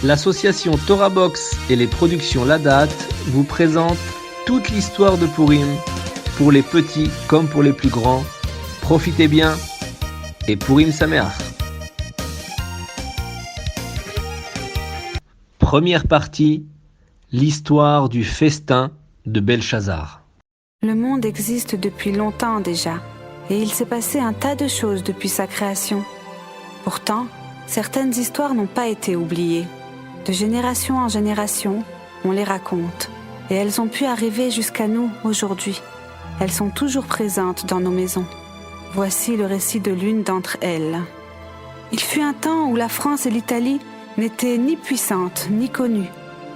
L'association Torah Box et les productions La Date vous présentent toute l'histoire de Pourim, pour les petits comme pour les plus grands. Profitez bien et Pourim Sameach. Première partie, l'histoire du festin de Belshazzar. Le monde existe depuis longtemps déjà, et il s'est passé un tas de choses depuis sa création. Pourtant, certaines histoires n'ont pas été oubliées. De génération en génération, on les raconte, et elles ont pu arriver jusqu'à nous aujourd'hui. Elles sont toujours présentes dans nos maisons. Voici le récit de l'une d'entre elles. Il fut un temps où la France et l'Italie n'étaient ni puissantes ni connues.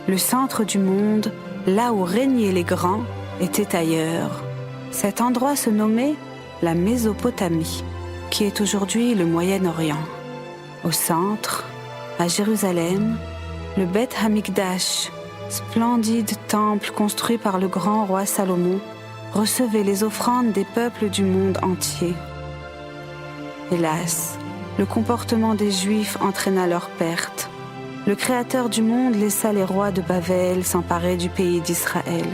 Le centre du monde, là où régnaient les grands, était ailleurs. Cet endroit se nommait la Mésopotamie, qui est aujourd'hui le Moyen-Orient. Au centre, à Jérusalem, le Beth Hamikdash, splendide temple construit par le grand roi Salomon, recevait les offrandes des peuples du monde entier. Hélas, le comportement des Juifs entraîna leur perte. Le Créateur du monde laissa les rois de Babel s'emparer du pays d'Israël.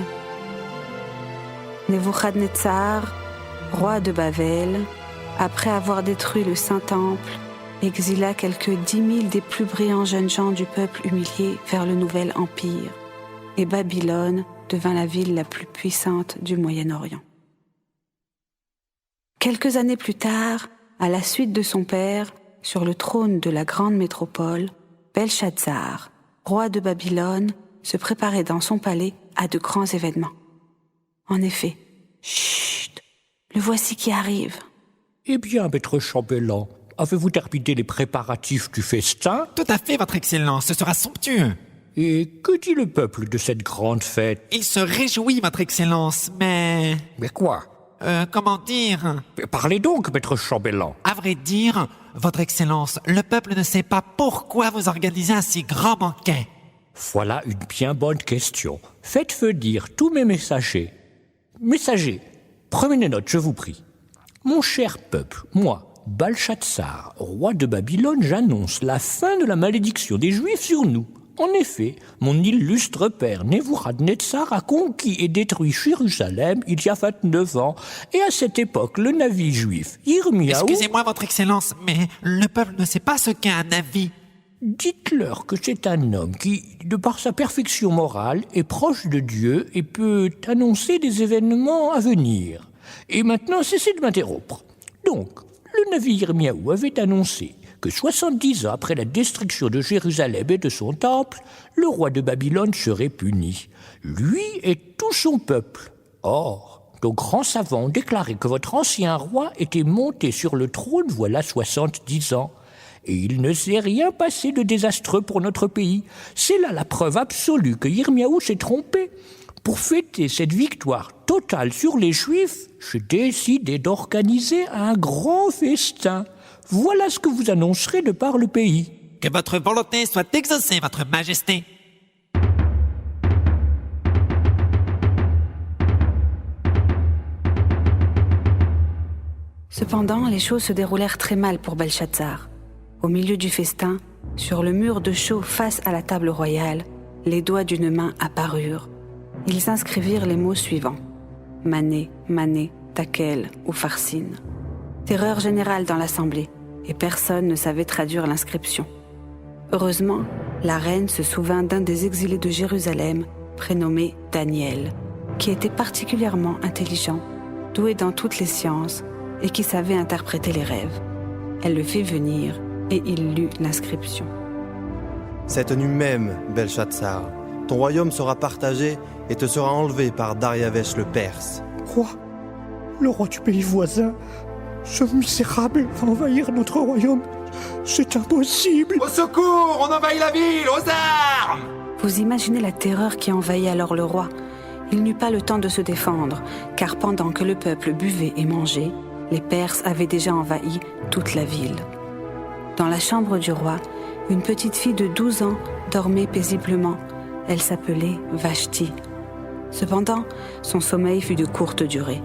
Nebuchadnezzar, roi de Babel, après avoir détruit le Saint-Temple, exila quelques 10 000 des plus brillants jeunes gens du peuple humilié vers le nouvel empire, et Babylone devint la ville la plus puissante du Moyen-Orient. Quelques années plus tard, à la suite de son père, sur le trône de la grande métropole, Belshazzar, roi de Babylone, se préparait dans son palais à de grands événements. En effet, chut, le voici qui arrive. Eh bien, maître chambellan, avez-vous terminé les préparatifs du festin? Tout à fait, votre Excellence, ce sera somptueux. Et que dit le peuple de cette grande fête? Il se réjouit, votre Excellence, mais... Mais quoi? Comment dire? Parlez donc, maître chambellan. À vrai dire, votre Excellence, le peuple ne sait pas pourquoi vous organisez un si grand banquet. Voilà une bien bonne question. Faites venir tous mes messagers. Messagers, prenez des notes, je vous prie. Mon cher peuple, moi, Belshazzar, roi de Babylone, j'annonce la fin de la malédiction des Juifs sur nous. En effet, mon illustre père Nebuchadnezzar a conquis et détruit Jérusalem il y a 29 ans, et à cette époque, le Navi juif, Yirmiyahu... Excusez-moi, votre Excellence, mais le peuple ne sait pas ce qu'est un Navi. Dites-leur que c'est un homme qui, de par sa perfection morale, est proche de Dieu et peut annoncer des événements à venir. Et maintenant, cessez de m'interrompre. Donc, le Navi Yirmiyahu avait annoncé que 70 ans après la destruction de Jérusalem et de son temple, le roi de Babylone serait puni, lui et tout son peuple. Or, nos grands savants ont déclaré que votre ancien roi était monté sur le trône voilà 70 ans. Et il ne s'est rien passé de désastreux pour notre pays. C'est là la preuve absolue que Yirmiyahu s'est trompé. Pour fêter cette victoire totale sur les Juifs, j'ai décidé d'organiser un grand festin. Voilà ce que vous annoncerez de par le pays. Que votre volonté soit exaucée, votre majesté. Cependant, les choses se déroulèrent très mal pour Belshazzar. Au milieu du festin, sur le mur de chaux face à la table royale, les doigts d'une main apparurent. Ils inscrivirent les mots suivants. Mané, Mané, Takel ou Farsine. Terreur générale dans l'assemblée, et personne ne savait traduire l'inscription. Heureusement, la reine se souvint d'un des exilés de Jérusalem, prénommé Daniel, qui était particulièrement intelligent, doué dans toutes les sciences, et qui savait interpréter les rêves. Elle le fit venir, et il lut l'inscription. Cette nuit même, Belshazzar, ton royaume sera partagé et te sera enlevé par Dariavesh le Perse. Roi, le roi du pays voisin, ce misérable va envahir notre royaume. C'est impossible. Au secours, on envahit la ville, aux armes! Vous imaginez la terreur qui envahit alors le roi. Il n'eut pas le temps de se défendre, car pendant que le peuple buvait et mangeait, les Perses avaient déjà envahi toute la ville. Dans la chambre du roi, une petite fille de 12 ans dormait paisiblement. Elle s'appelait Vashti. Cependant, son sommeil fut de courte durée.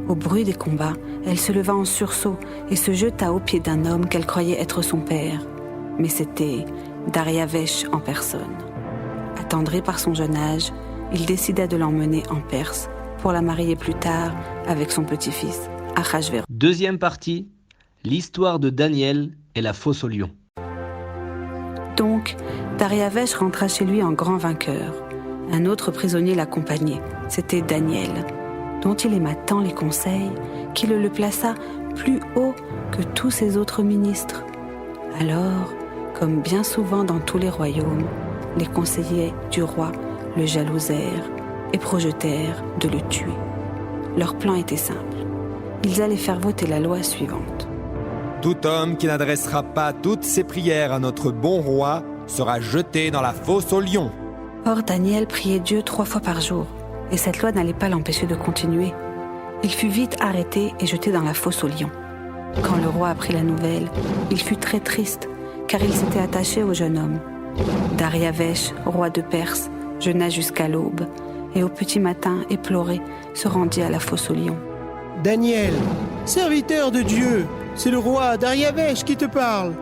Au bruit des combats, elle se leva en sursaut et se jeta aux pieds d'un homme qu'elle croyait être son père. Mais c'était Dariavesh en personne. Attendri par son jeune âge, il décida de l'emmener en Perse pour la marier plus tard avec son petit-fils, Ahasverosh. Deuxième partie, l'histoire de Daniel et la fosse au lion. Donc, Dariavesh rentra chez lui en grand vainqueur. Un autre prisonnier l'accompagnait, c'était Daniel, dont il aima tant les conseils qu'il le plaça plus haut que tous ses autres ministres. Alors, comme bien souvent dans tous les royaumes, les conseillers du roi le jalousèrent et projetèrent de le tuer. Leur plan était simple. Ils allaient faire voter la loi suivante. Tout homme qui n'adressera pas toutes ses prières à notre bon roi sera jeté dans la fosse aux lions. Or, Daniel priait Dieu 3 fois par jour, et cette loi n'allait pas l'empêcher de continuer. Il fut vite arrêté et jeté dans la fosse aux lions. Quand le roi apprit la nouvelle, il fut très triste, car il s'était attaché au jeune homme. Dariavesh, roi de Perse, jeûna jusqu'à l'aube, et au petit matin, éploré, se rendit à la fosse aux lions. Daniel, serviteur de Dieu, c'est le roi Dariavesh qui te parle.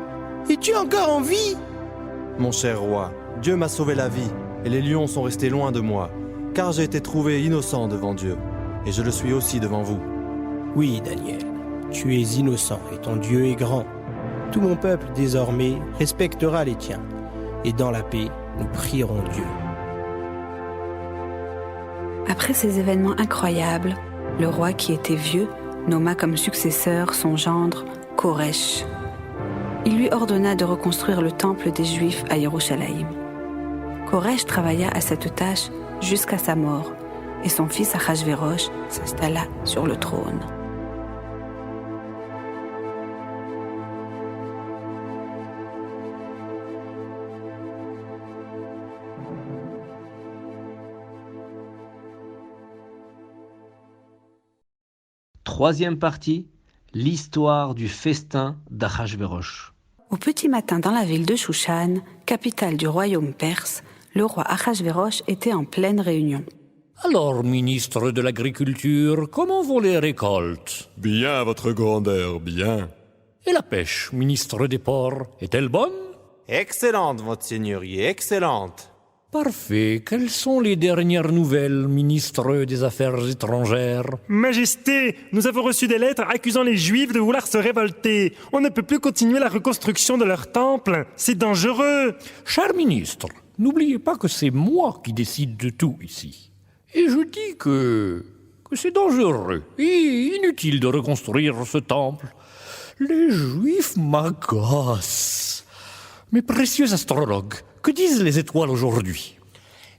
Es-tu encore en vie? Mon cher roi, Dieu m'a sauvé la vie, et les lions sont restés loin de moi, car j'ai été trouvé innocent devant Dieu, et je le suis aussi devant vous. Oui, Daniel, tu es innocent et ton Dieu est grand. Tout mon peuple, désormais, respectera les tiens, et dans la paix, nous prierons Dieu. Après ces événements incroyables, le roi qui était vieux nomma comme successeur son gendre Koresh. Il lui ordonna de reconstruire le temple des Juifs à Yerushalayim. Koresh travailla à cette tâche jusqu'à sa mort, et son fils Ahasverosh s'installa sur le trône. Troisième partie, l'histoire du festin d'Ahasverosh. Au petit matin dans la ville de Shushan, capitale du royaume perse, le roi Ahasverosh était en pleine réunion. Alors, ministre de l'Agriculture, comment vont les récoltes? Bien, votre grandeur, bien. Et la pêche, ministre des Ports, est-elle bonne? Excellente, votre seigneurie, excellente. Parfait. Quelles sont les dernières nouvelles, ministre des Affaires étrangères? Majesté, nous avons reçu des lettres accusant les Juifs de vouloir se révolter. On ne peut plus continuer la reconstruction de leur temple. C'est dangereux. Cher ministre, n'oubliez pas que c'est moi qui décide de tout ici. Et je dis que c'est dangereux et inutile de reconstruire ce temple. Les Juifs m'agacent. Mes précieux astrologues, que disent les étoiles aujourd'hui?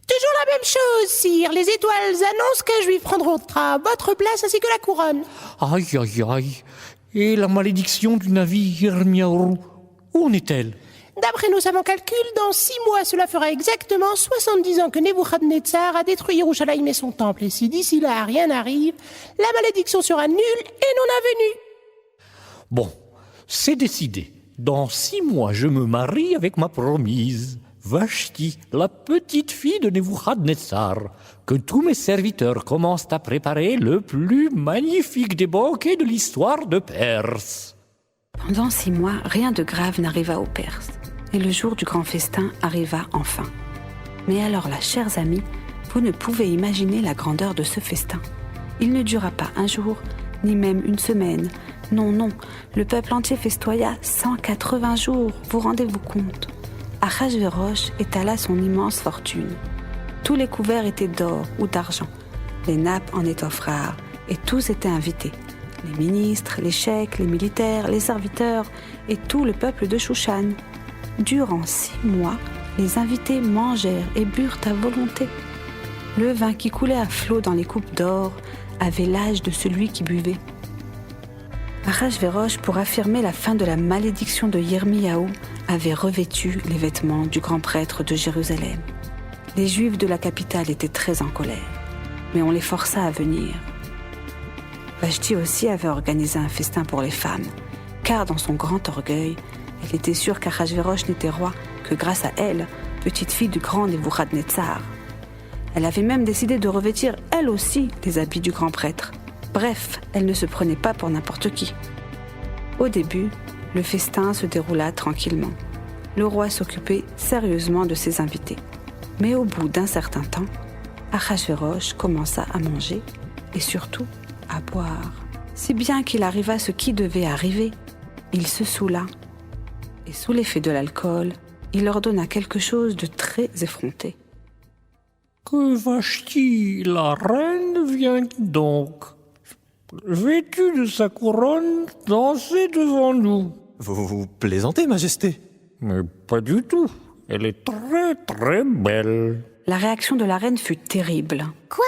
Toujours la même chose, sire. Les étoiles annoncent qu'un Juif prendra votre place ainsi que la couronne. Aïe, aïe, aïe. Et la malédiction du navire Yirmiyahu, où en est-elle? D'après nos savants calculs, dans 6 mois, cela fera exactement 70 ans que Nebuchadnezzar a détruit Yerushalayim et son temple. Et si d'ici là rien n'arrive, la malédiction sera nulle et non avenue. Bon, c'est décidé. Dans 6 mois, je me marie avec ma promise, Vashti, la petite fille de Nebuchadnezzar. Que tous mes serviteurs commencent à préparer le plus magnifique des banquets de l'histoire de Perse. Pendant 6 mois, rien de grave n'arriva aux Perses, et le jour du grand festin arriva enfin. Mais alors là, chers amis, vous ne pouvez imaginer la grandeur de ce festin. Il ne dura pas un jour, ni même une semaine. Non, non, le peuple entier festoya 180 jours, vous rendez-vous compte? Ahasverosh étala son immense fortune. Tous les couverts étaient d'or ou d'argent, les nappes en étoffes rares, et tous étaient invités. Les ministres, les cheikhs, les militaires, les serviteurs et tout le peuple de Shushan. Durant 6 mois, les invités mangèrent et burent à volonté. Le vin qui coulait à flots dans les coupes d'or avait l'âge de celui qui buvait. Ahasverosh, pour affirmer la fin de la malédiction de Yirmiyahu, avait revêtu les vêtements du grand prêtre de Jérusalem. Les Juifs de la capitale étaient très en colère, mais on les força à venir. Vashti aussi avait organisé un festin pour les femmes, car dans son grand orgueil, elle était sûre qu'Ahasverosh n'était roi que grâce à elle, petite fille du grand Nebuchadnezzar. Elle avait même décidé de revêtir elle aussi les habits du grand prêtre. Bref, elle ne se prenait pas pour n'importe qui. Au début, le festin se déroula tranquillement. le roi s'occupait sérieusement de ses invités. Mais au bout d'un certain temps, Achashvérosh commença à manger et surtout à boire. Si bien qu'il arriva ce qui devait arriver, il se saoula. Et sous l'effet de l'alcool, il ordonna quelque chose de très effronté. Que Vashti, la reine, vient donc, vêtue de sa couronne, danser devant nous. Vous plaisantez, Majesté? Mais pas du tout. Elle est très très belle. La réaction de la reine fut terrible. Quoi?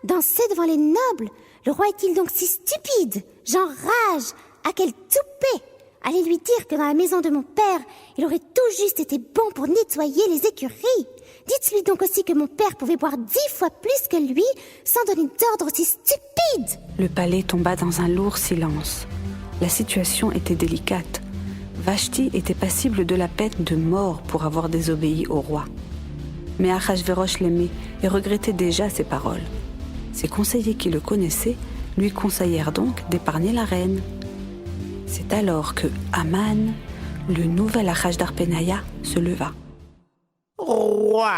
Danser devant les nobles? Le roi est-il donc si stupide? J'enrage! À quel toupet! Allez lui dire que dans la maison de mon père, il aurait tout juste été bon pour nettoyer les écuries. Dites-lui donc aussi que mon père pouvait boire 10 fois plus que lui sans donner d'ordre aussi stupide. Le palais tomba dans un lourd silence. La situation était délicate. Vashti était passible de la peine de mort pour avoir désobéi au roi. Mais Achashvérosh l'aimait et regrettait déjà ses paroles. Ses conseillers qui le connaissaient lui conseillèrent donc d'épargner la reine. C'est alors que Haman, le nouvel Achashdarpenaya, se leva. Roi,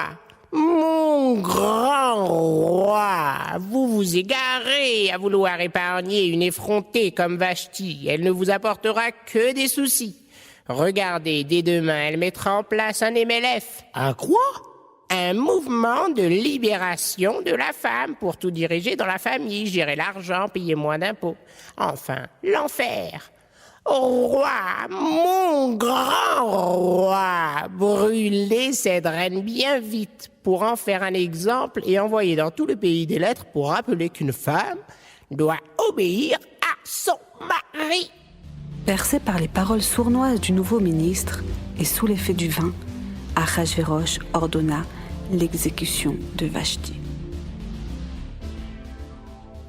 mon grand roi, vous vous égarez à vouloir épargner une effrontée comme Vashti. Elle ne vous apportera que des soucis. Regardez, dès demain, elle mettra en place un MLF. Un quoi? Un mouvement de libération de la femme pour tout diriger dans la famille, gérer l'argent, payer moins d'impôts. Enfin, l'enfer. Roi, mon grand roi, brûlez cette reine bien vite pour en faire un exemple et envoyer dans tout le pays des lettres pour rappeler qu'une femme doit obéir à son mari. Percé par les paroles sournoises du nouveau ministre et sous l'effet du vin, Achashvérosh ordonna l'exécution de Vashti.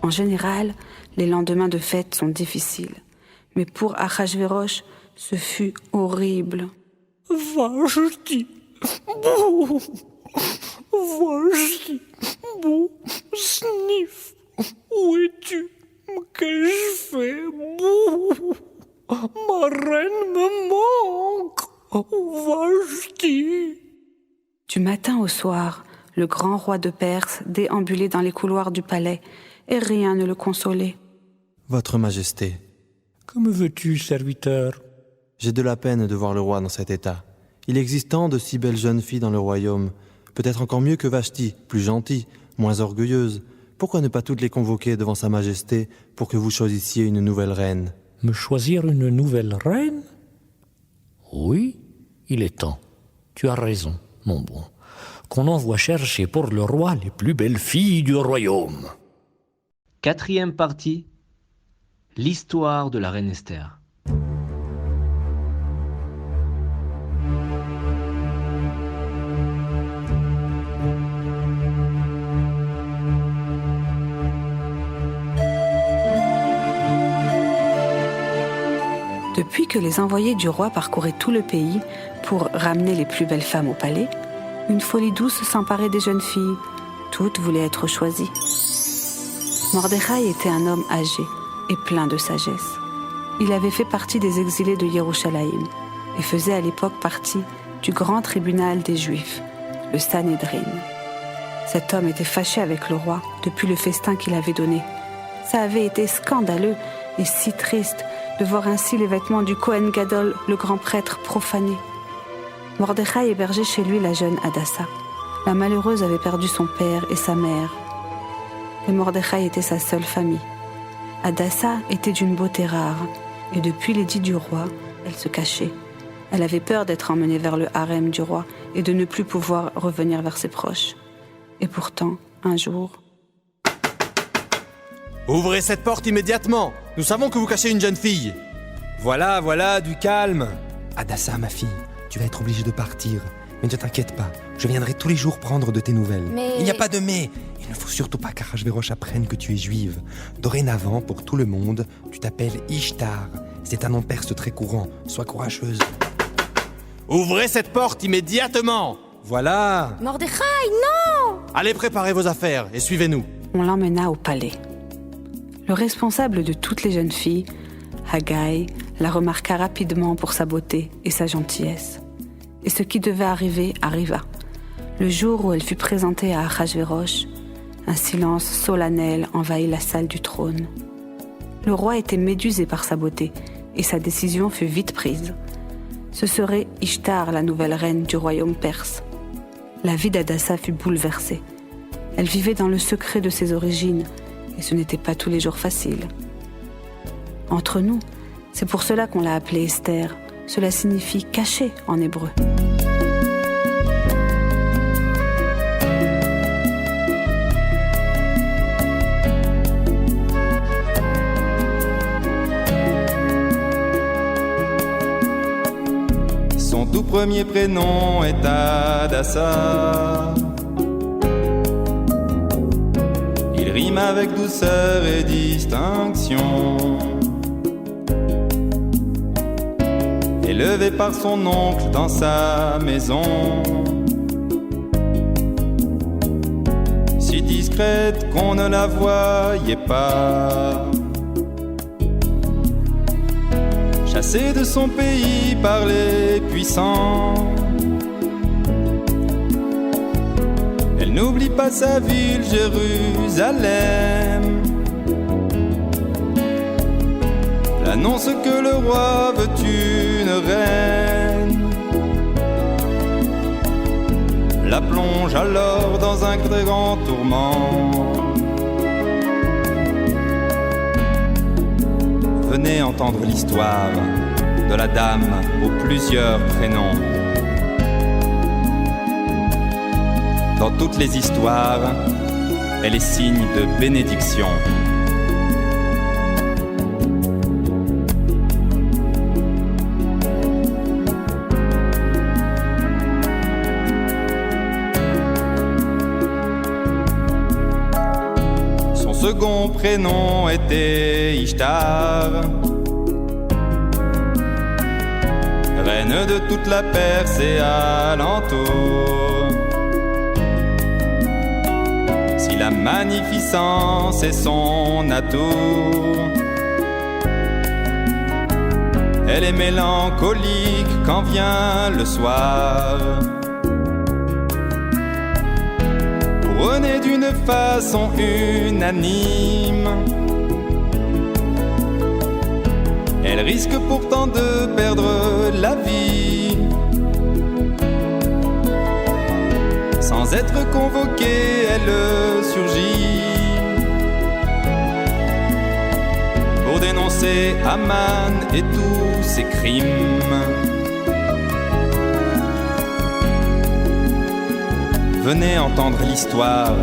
En général, les lendemains de fête sont difficiles. Mais pour Achashvérosh, ce fut horrible. Vashti, bouh, Vashti, bouh, sniff, où es-tu? Qu'ai-je fait? Bouh, ma reine me manque, Vashti. Du matin au soir, le grand roi de Perse déambulait dans les couloirs du palais et rien ne le consolait. Votre Majesté. Que me veux-tu, serviteur? J'ai de la peine de voir le roi dans cet état. Il existe tant de si belles jeunes filles dans le royaume, peut-être encore mieux que Vashti, plus gentille, moins orgueilleuse. Pourquoi ne pas toutes les convoquer devant sa Majesté pour que vous choisissiez une nouvelle reine? Me choisir une nouvelle reine? Oui, il est temps. Tu as raison, mon bon. Qu'on envoie chercher pour le roi les plus belles filles du royaume. 4e partie. L'histoire de la reine Esther. Depuis que les envoyés du roi parcouraient tout le pays pour ramener les plus belles femmes au palais, une folie douce s'emparait des jeunes filles. Toutes voulaient être choisies. Mordechai était un homme âgé et plein de sagesse. Il avait fait partie des exilés de Yerushalayim et faisait à l'époque partie du grand tribunal des Juifs, le Sanhédrin. Cet homme était fâché avec le roi depuis le festin qu'il avait donné. Ça avait été scandaleux et si triste de voir ainsi les vêtements du Kohen Gadol, le grand prêtre, profanés. Mordechai hébergeait chez lui la jeune Hadassa. La malheureuse avait perdu son père et sa mère. Et Mordechai était sa seule famille. Hadassa était d'une beauté rare, et depuis l'édit du roi, elle se cachait. Elle avait peur d'être emmenée vers le harem du roi et de ne plus pouvoir revenir vers ses proches. Et pourtant, un jour... Ouvrez cette porte immédiatement! Nous savons que vous cachez une jeune fille! Voilà, voilà, du calme. Hadassa, ma fille, tu vas être obligée de partir. Mais ne t'inquiète pas, je viendrai tous les jours prendre de tes nouvelles. Mais... Il n'y a pas de mais. Il ne faut surtout pas qu'Achashvérosh apprenne que tu es juive. Dorénavant, pour tout le monde, tu t'appelles Ishtar. C'est un nom perse très courant. Sois courageuse. Ouvrez cette porte immédiatement! Voilà. Mordechai, non! Allez préparer vos affaires et suivez-nous. On l'emmena au palais. Le responsable de toutes les jeunes filles, Haggai, la remarqua rapidement pour sa beauté et sa gentillesse. Et ce qui devait arriver arriva. Le jour où elle fut présentée à Achashvérosh, un silence solennel envahit la salle du trône. Le roi était médusé par sa beauté, et sa décision fut vite prise. Ce serait Ishtar, la nouvelle reine du royaume perse. La vie d'Hadassa fut bouleversée. Elle vivait dans le secret de ses origines, et ce n'était pas tous les jours facile. Entre nous, c'est pour cela qu'on l'a appelée Esther. Cela signifie caché en hébreu. Son tout premier prénom est Hadassah. Il rime avec douceur et distinction. Élevée par son oncle dans sa maison, si discrète qu'on ne la voyait pas. Chassée de son pays par les puissants, elle n'oublie pas sa ville, Jérusalem. Annonce que le roi veut une reine. La plonge alors dans un très grand tourment. Venez entendre l'histoire de la dame aux plusieurs prénoms. Dans toutes les histoires, elle est signe de bénédiction. Second prénom était Ishtar, reine de toute la Perse et alentour. Si la magnificence est son atout, elle est mélancolique quand vient le soir. Renaît d'une façon unanime. Elle risque pourtant de perdre la vie. Sans être convoquée, elle surgit pour dénoncer Haman et tous ses crimes. Venez entendre l'histoire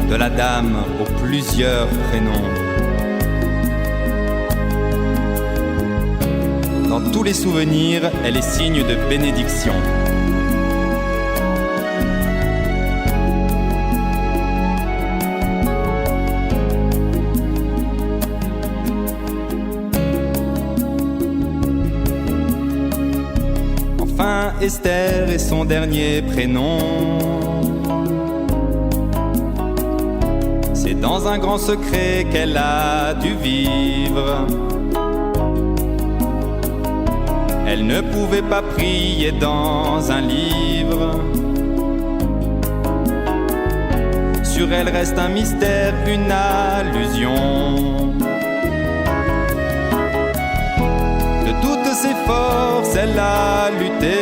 de la dame aux plusieurs prénoms. Dans tous les souvenirs, elle est signe de bénédiction. Enfin, Esther est son dernier prénom. C'est dans un grand secret qu'elle a dû vivre. Elle ne pouvait pas prier dans un livre. Sur elle reste un mystère, une allusion. De toutes ses forces, elle a lutté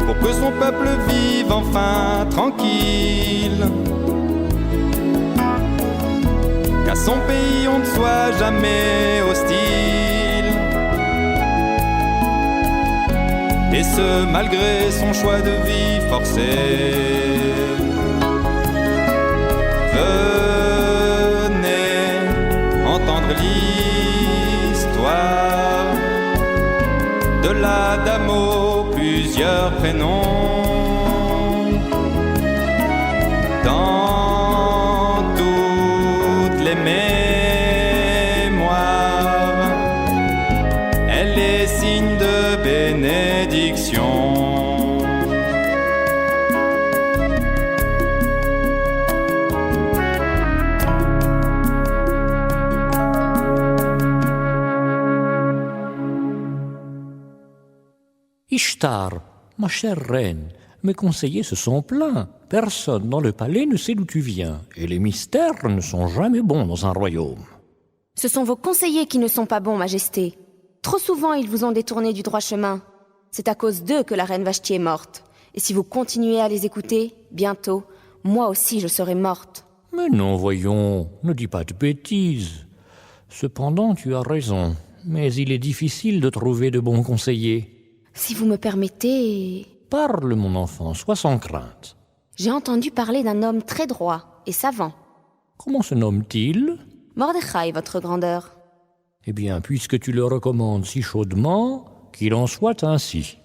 pour que son peuple vive enfin tranquille. Qu'à son pays on ne soit jamais hostile. Et ce malgré son choix de vie forcé. Venez entendre l'histoire de la dame aux plusieurs prénoms. Dans toutes les mémoires, elle est signe de bénédiction. Ishtar, ma chère reine, mes conseillers se sont plaints. Personne dans le palais ne sait d'où tu viens, et les mystères ne sont jamais bons dans un royaume. Ce sont vos conseillers qui ne sont pas bons, Majesté. Trop souvent, ils vous ont détourné du droit chemin. C'est à cause d'eux que la reine Vashti est morte. Et si vous continuez à les écouter, bientôt, moi aussi je serai morte. Mais non, voyons, ne dis pas de bêtises. Cependant, tu as raison, mais il est difficile de trouver de bons conseillers. Si vous me permettez... Parle, mon enfant, sois sans crainte. J'ai entendu parler d'un homme très droit et savant. Comment se nomme-t-il? Mordechai, votre grandeur. Eh bien, puisque tu le recommandes si chaudement, qu'il en soit ainsi.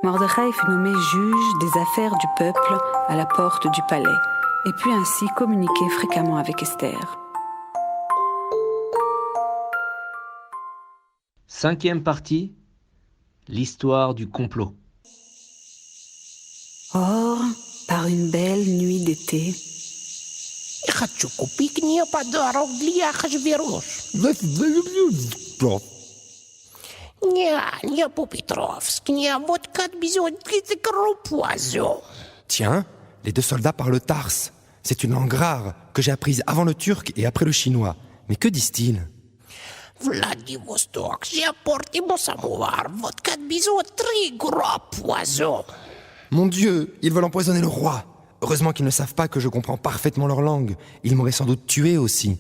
Mordechai fut nommé juge des affaires du peuple à la porte du palais, et put ainsi communiquer fréquemment avec Esther. 5e partie, l'histoire du complot. Or, par une belle nuit d'été, хочу купить мне подарок для Ахашверош. Не по-петровски, не вот как безёт poison. Tiens, les deux soldats parlent tarse. C'est une langue rare que j'ai apprise avant le turc et après le chinois. Mais que disent-ils? Vladivostok, j'apporte mon samovar, вот как безёт 3 gros poisons. Mon Dieu, ils veulent empoisonner le roi. Heureusement qu'ils ne savent pas que je comprends parfaitement leur langue. Ils m'auraient sans doute tué aussi.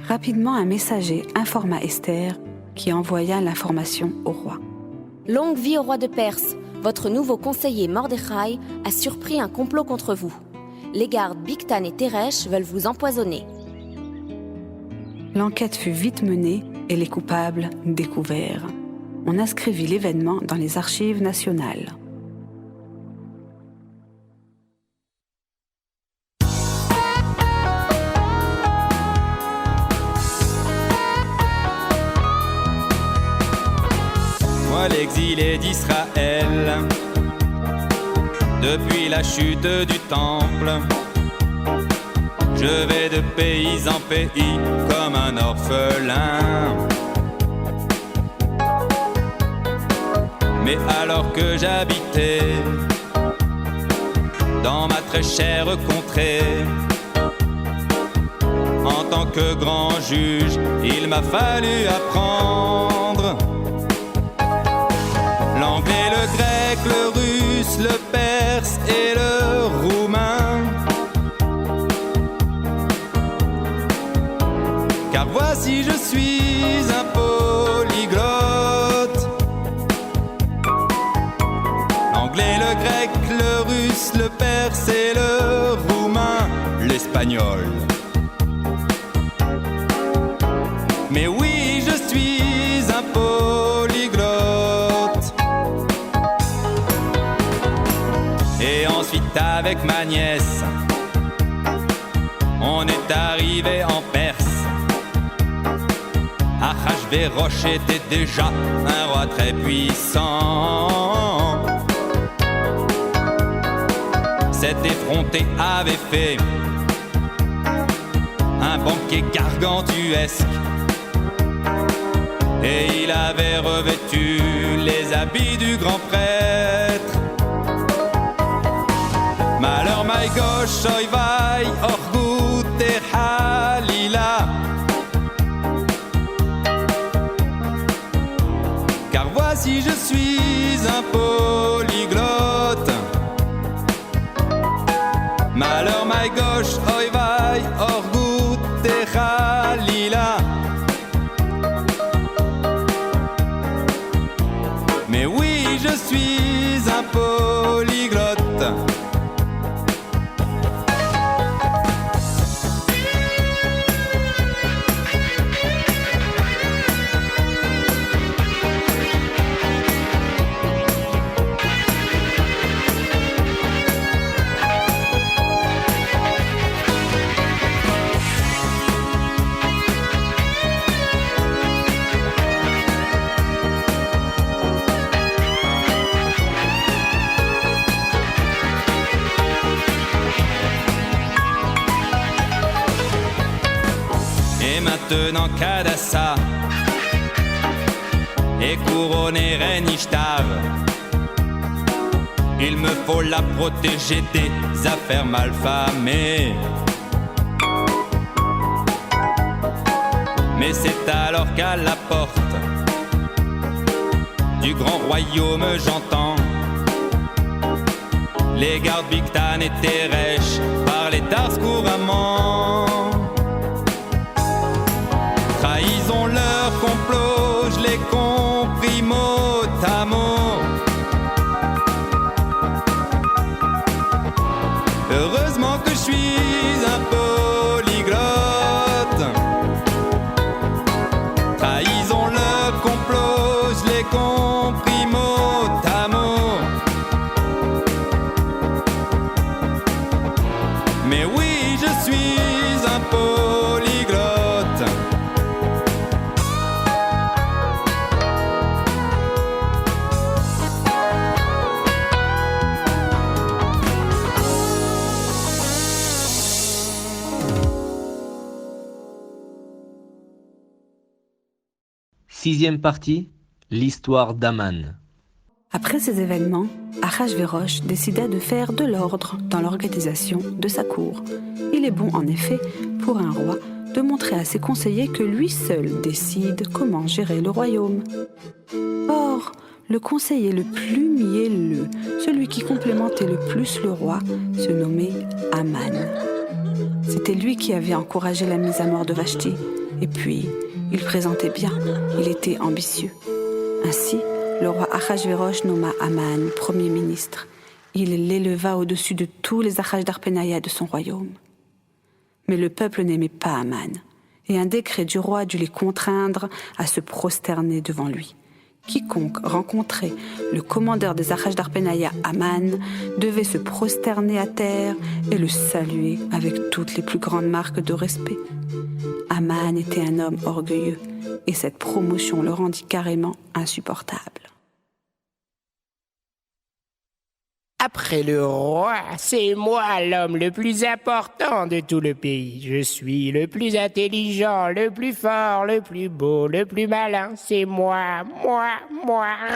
rapidement un messager informa Esther, qui envoya l'information au roi. Longue vie au roi de Perse. Votre nouveau conseiller Mordechai a surpris un complot contre vous. Les gardes Bigtan et Teresh veulent vous empoisonner. L'enquête fut vite menée et les coupables découverts. On inscrivit l'événement dans les archives nationales. Moi l'exilé d'Israël, depuis la chute du temple, je vais de pays en pays comme un orphelin. Mais alors que j'habitais dans ma très chère contrée, en tant que grand juge, il m'a fallu apprendre l'anglais, le grec, le russe, le perse et le roumain. Car voici je suis un polyglotte. L'anglais, le grec, le russe, le perse et le roumain, l'espagnol. Mais oui, je suis un polyglotte. Et ensuite avec ma nièce, on est arrivé en Perse. Ahasverosh était déjà un roi très puissant. Cet effronté avait fait un banquet gargantuesque et il avait revêtu les habits du grand prêtre. Malheur, my gosh, oivai, orgut et halila. Car voici je suis un polyglotte. Malheur, my gosh, oivai, orgut et halila. Mais oui, je suis un polyglotte. Maintenant qu'Adassa est couronné reine Ishtar, Il me faut la protéger des affaires malfamées. Mais c'est alors qu'à la porte du grand royaume j'entends les gardes Bigtan et Teresh parler Tars couramment. Trahison leur complot, je l'ai compris mot à mot. Heureusement que je suis un polyglotte. Trahison leur complot, je l'ai compris mot à mot. Mais oui, je suis un polyglotte. Sixième partie, l'histoire d'Aman. Après ces événements, Achashvérosh décida de faire de l'ordre dans l'organisation de sa cour. Il est bon, en effet, pour un roi, de montrer à ses conseillers que lui seul décide comment gérer le royaume. Or, le conseiller le plus mielleux, celui qui complémentait le plus le roi, se nommait Aman. C'était lui qui avait encouragé la mise à mort de Vashti. Et puis, il présentait bien, il était ambitieux. Ainsi, le roi Achashvérosh nomma Aman premier ministre. Il l'éleva au-dessus de tous les Achashdarpenaya de son royaume. Mais le peuple n'aimait pas Aman, et un décret du roi dut les contraindre à se prosterner devant lui. Quiconque rencontrait le commandeur des Achashdarpenaya, Aman, devait se prosterner à terre et le saluer avec toutes les plus grandes marques de respect. Aman était un homme orgueilleux, et cette promotion le rendit carrément insupportable. Après le roi, c'est moi l'homme le plus important de tout le pays. Je suis le plus intelligent, le plus fort, le plus beau, le plus malin. C'est moi,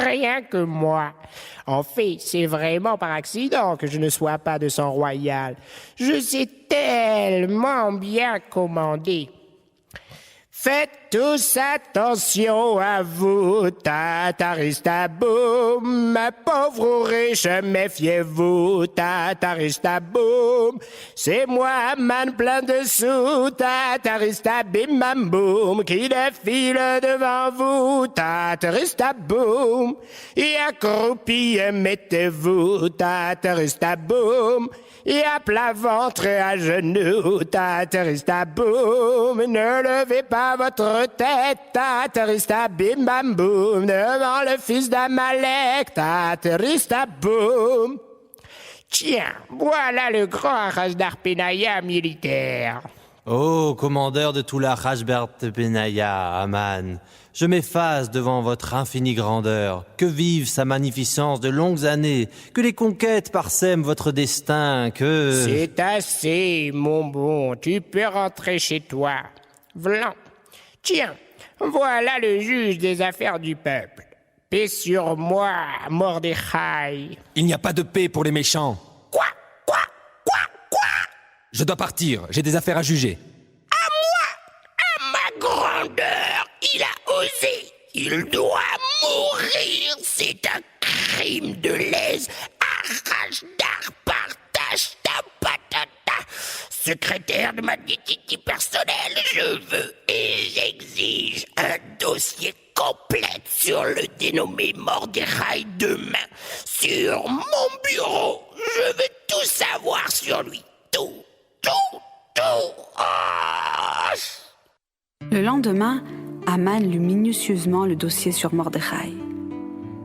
rien que moi. En fait, c'est vraiment par accident que je ne sois pas de sang royal. Je sais tellement bien commander. Faites tous attention à vous, Tataristaboum, ma pauvre ou riche, méfiez-vous, Tataristaboum. C'est moi, Aman plein de sous, Tataristabimamboum, qui défile devant vous, Tataristaboum. Et accroupi, mettez-vous, Tataristaboum. Et à plat ventre et à genoux, Tataristaboum, ne levez pas votre tête, Tataristabimamboum, devant le fils d'Amalek, Tataristaboum. Tiens, voilà le grand Achashdarpenaya militaire. Ô commandeur de tout l'Achashdarpenaya, Aman, je m'efface devant votre infinie grandeur. Que vive sa magnificence de longues années, que les conquêtes parsèment votre destin, que... C'est assez, mon bon, tu peux rentrer chez toi. Vlan. Tiens, voilà le juge des affaires du peuple. Paix sur moi, Mordechai. Il n'y a pas de paix pour les méchants. Quoi? Je dois partir, j'ai des affaires à juger. À moi, à ma grandeur, il a osé. Il doit mourir, c'est un crime de lèse. Achashdar partage ta patata. Secrétaire de ma dignité personnelle, je veux et j'exige un dossier complet sur le dénommé Mordechai demain. Sur mon bureau, je veux tout savoir sur lui. Tout. Ah. Le lendemain, Aman lut minutieusement le dossier sur Mordechai.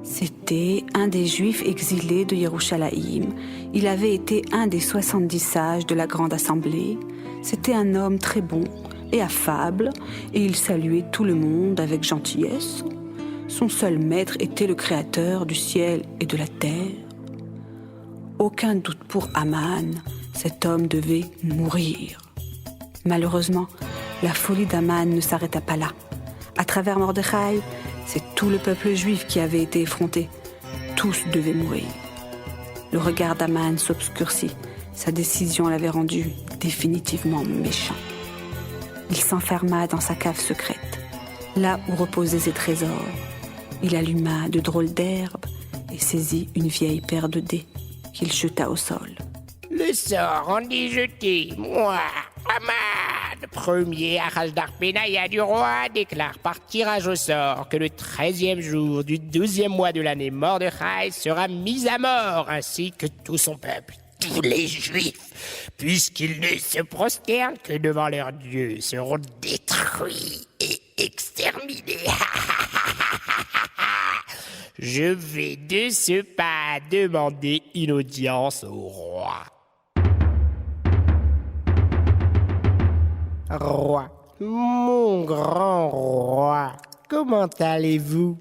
C'était un des Juifs exilés de Yerushalayim. Il avait été un des 70 sages de la grande assemblée. C'était un homme très bon et affable, et il saluait tout le monde avec gentillesse. Son seul maître était le Créateur du ciel et de la terre. Aucun doute pour Aman, cet homme devait mourir. Malheureusement, la folie d'Aman ne s'arrêta pas là. À travers Mordechai, c'est tout le peuple juif qui avait été effronté. Tous devaient mourir. Le regard d'Aman s'obscurcit. Sa décision l'avait rendu définitivement méchant. Il s'enferma dans sa cave secrète, là où reposaient ses trésors. Il alluma de drôles d'herbes et saisit une vieille paire de dés qu'il jeta au sol. Le sort en est jeté, moi, Aman, premier Arasdarpenaya du roi, déclare par tirage au sort que le 13e jour du 12e mois de l'année Mordechai sera mis à mort, ainsi que tout son peuple, tous les Juifs, puisqu'ils ne se prosternent que devant leur Dieu, seront détruits et exterminés. Je vais de ce pas demander une audience au roi. Roi, mon grand roi, comment allez-vous?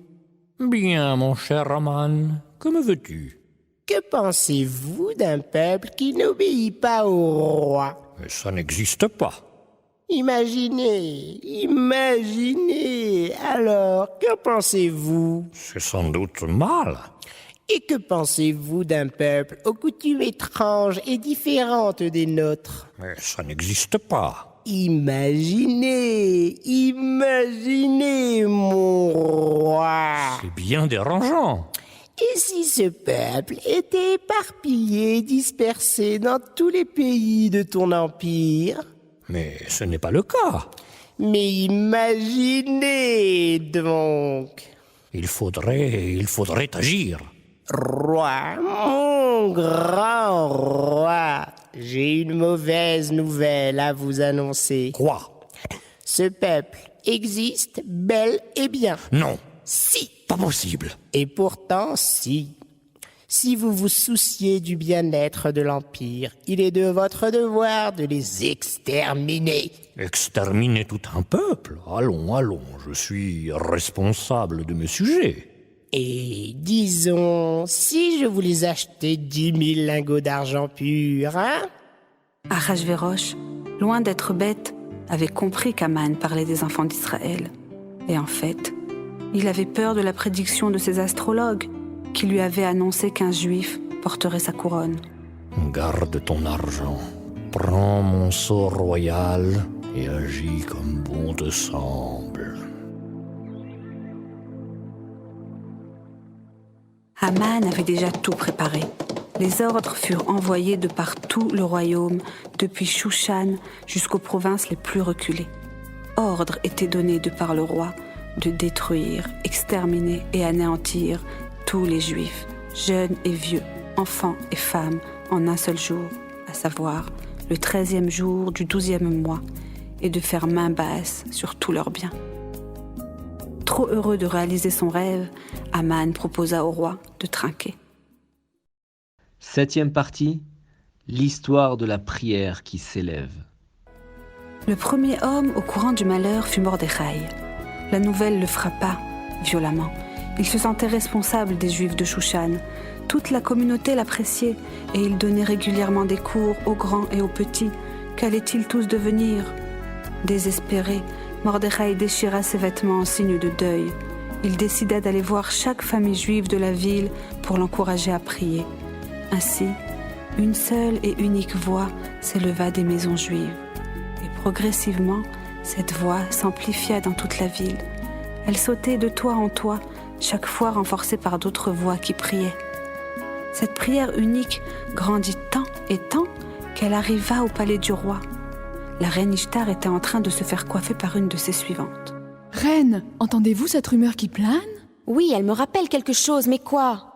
Bien, mon cher Aman, que me veux-tu? Que pensez-vous d'un peuple qui n'obéit pas au roi? Mais ça n'existe pas. Imaginez, alors, que pensez-vous? C'est sans doute mal. Et que pensez-vous d'un peuple aux coutumes étranges et différentes des nôtres? Mais ça n'existe pas. Imaginez, mon roi. C'est bien dérangeant. Et si ce peuple était éparpillé, dispersé dans tous les pays de ton empire? Mais ce n'est pas le cas. Mais imaginez donc. Il faudrait agir. Roi, mon grand roi, j'ai une mauvaise nouvelle à vous annoncer. Quoi? Ce peuple existe bel et bien. Non. Si. Pas possible. Et pourtant, si. Si vous vous souciez du bien-être de l'Empire, il est de votre devoir de les exterminer. Exterminer tout un peuple? Allons, je suis responsable de mes sujets. Et disons, si je voulais acheter 10 000 lingots d'argent pur, hein? Ahasverosh, loin d'être bête, avait compris qu'Aman parlait des enfants d'Israël. Et en fait, il avait peur de la prédiction de ses astrologues, qui lui avaient annoncé qu'un juif porterait sa couronne. Garde ton argent, prends mon sceau royal et agis comme bon te semble. Aman avait déjà tout préparé. Les ordres furent envoyés de par tout le royaume, depuis Shushan jusqu'aux provinces les plus reculées. Ordre était donné de par le roi de détruire, exterminer et anéantir tous les Juifs, jeunes et vieux, enfants et femmes, en un seul jour, à savoir le 13e jour du 12e mois, et de faire main basse sur tous leurs biens. Trop heureux de réaliser son rêve, Aman proposa au roi de trinquer. 7e partie, l'histoire de la prière qui s'élève. Le premier homme au courant du malheur fut Mordechai. La nouvelle le frappa violemment. Il se sentait responsable des Juifs de Shushan. Toute la communauté l'appréciait et il donnait régulièrement des cours aux grands et aux petits. Qu'allaient-ils tous devenir? Désespéré, Mordechai déchira ses vêtements en signe de deuil. Il décida d'aller voir chaque famille juive de la ville pour l'encourager à prier. Ainsi, une seule et unique voix s'éleva des maisons juives. Et progressivement, cette voix s'amplifia dans toute la ville. Elle sautait de toit en toit, chaque fois renforcée par d'autres voix qui priaient. Cette prière unique grandit tant et tant qu'elle arriva au palais du roi. La reine Ishtar était en train de se faire coiffer par une de ses suivantes. « Reine, entendez-vous cette rumeur qui plane ?»« Oui, elle me rappelle quelque chose, mais quoi ?»«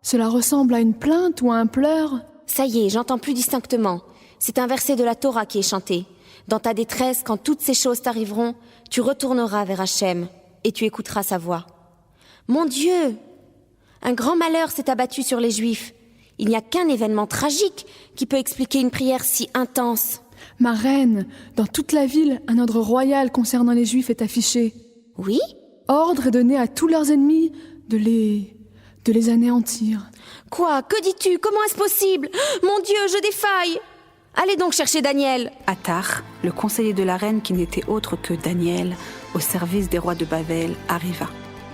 Cela ressemble à une plainte ou à un pleur ?»« Ça y est, j'entends plus distinctement. C'est un verset de la Torah qui est chanté. Dans ta détresse, quand toutes ces choses t'arriveront, tu retourneras vers Hachem et tu écouteras sa voix. » Mon Dieu! Un grand malheur s'est abattu sur les Juifs. Il n'y a qu'un événement tragique qui peut expliquer une prière si intense. Ma reine, dans toute la ville, un ordre royal concernant les Juifs est affiché. Oui? Ordre est donné à tous leurs ennemis de les anéantir. Quoi? Que dis-tu? Comment est-ce possible? Mon Dieu, je défaille! Allez donc chercher Daniel. Attar, le conseiller de la reine qui n'était autre que Daniel, au service des rois de Babel, arriva.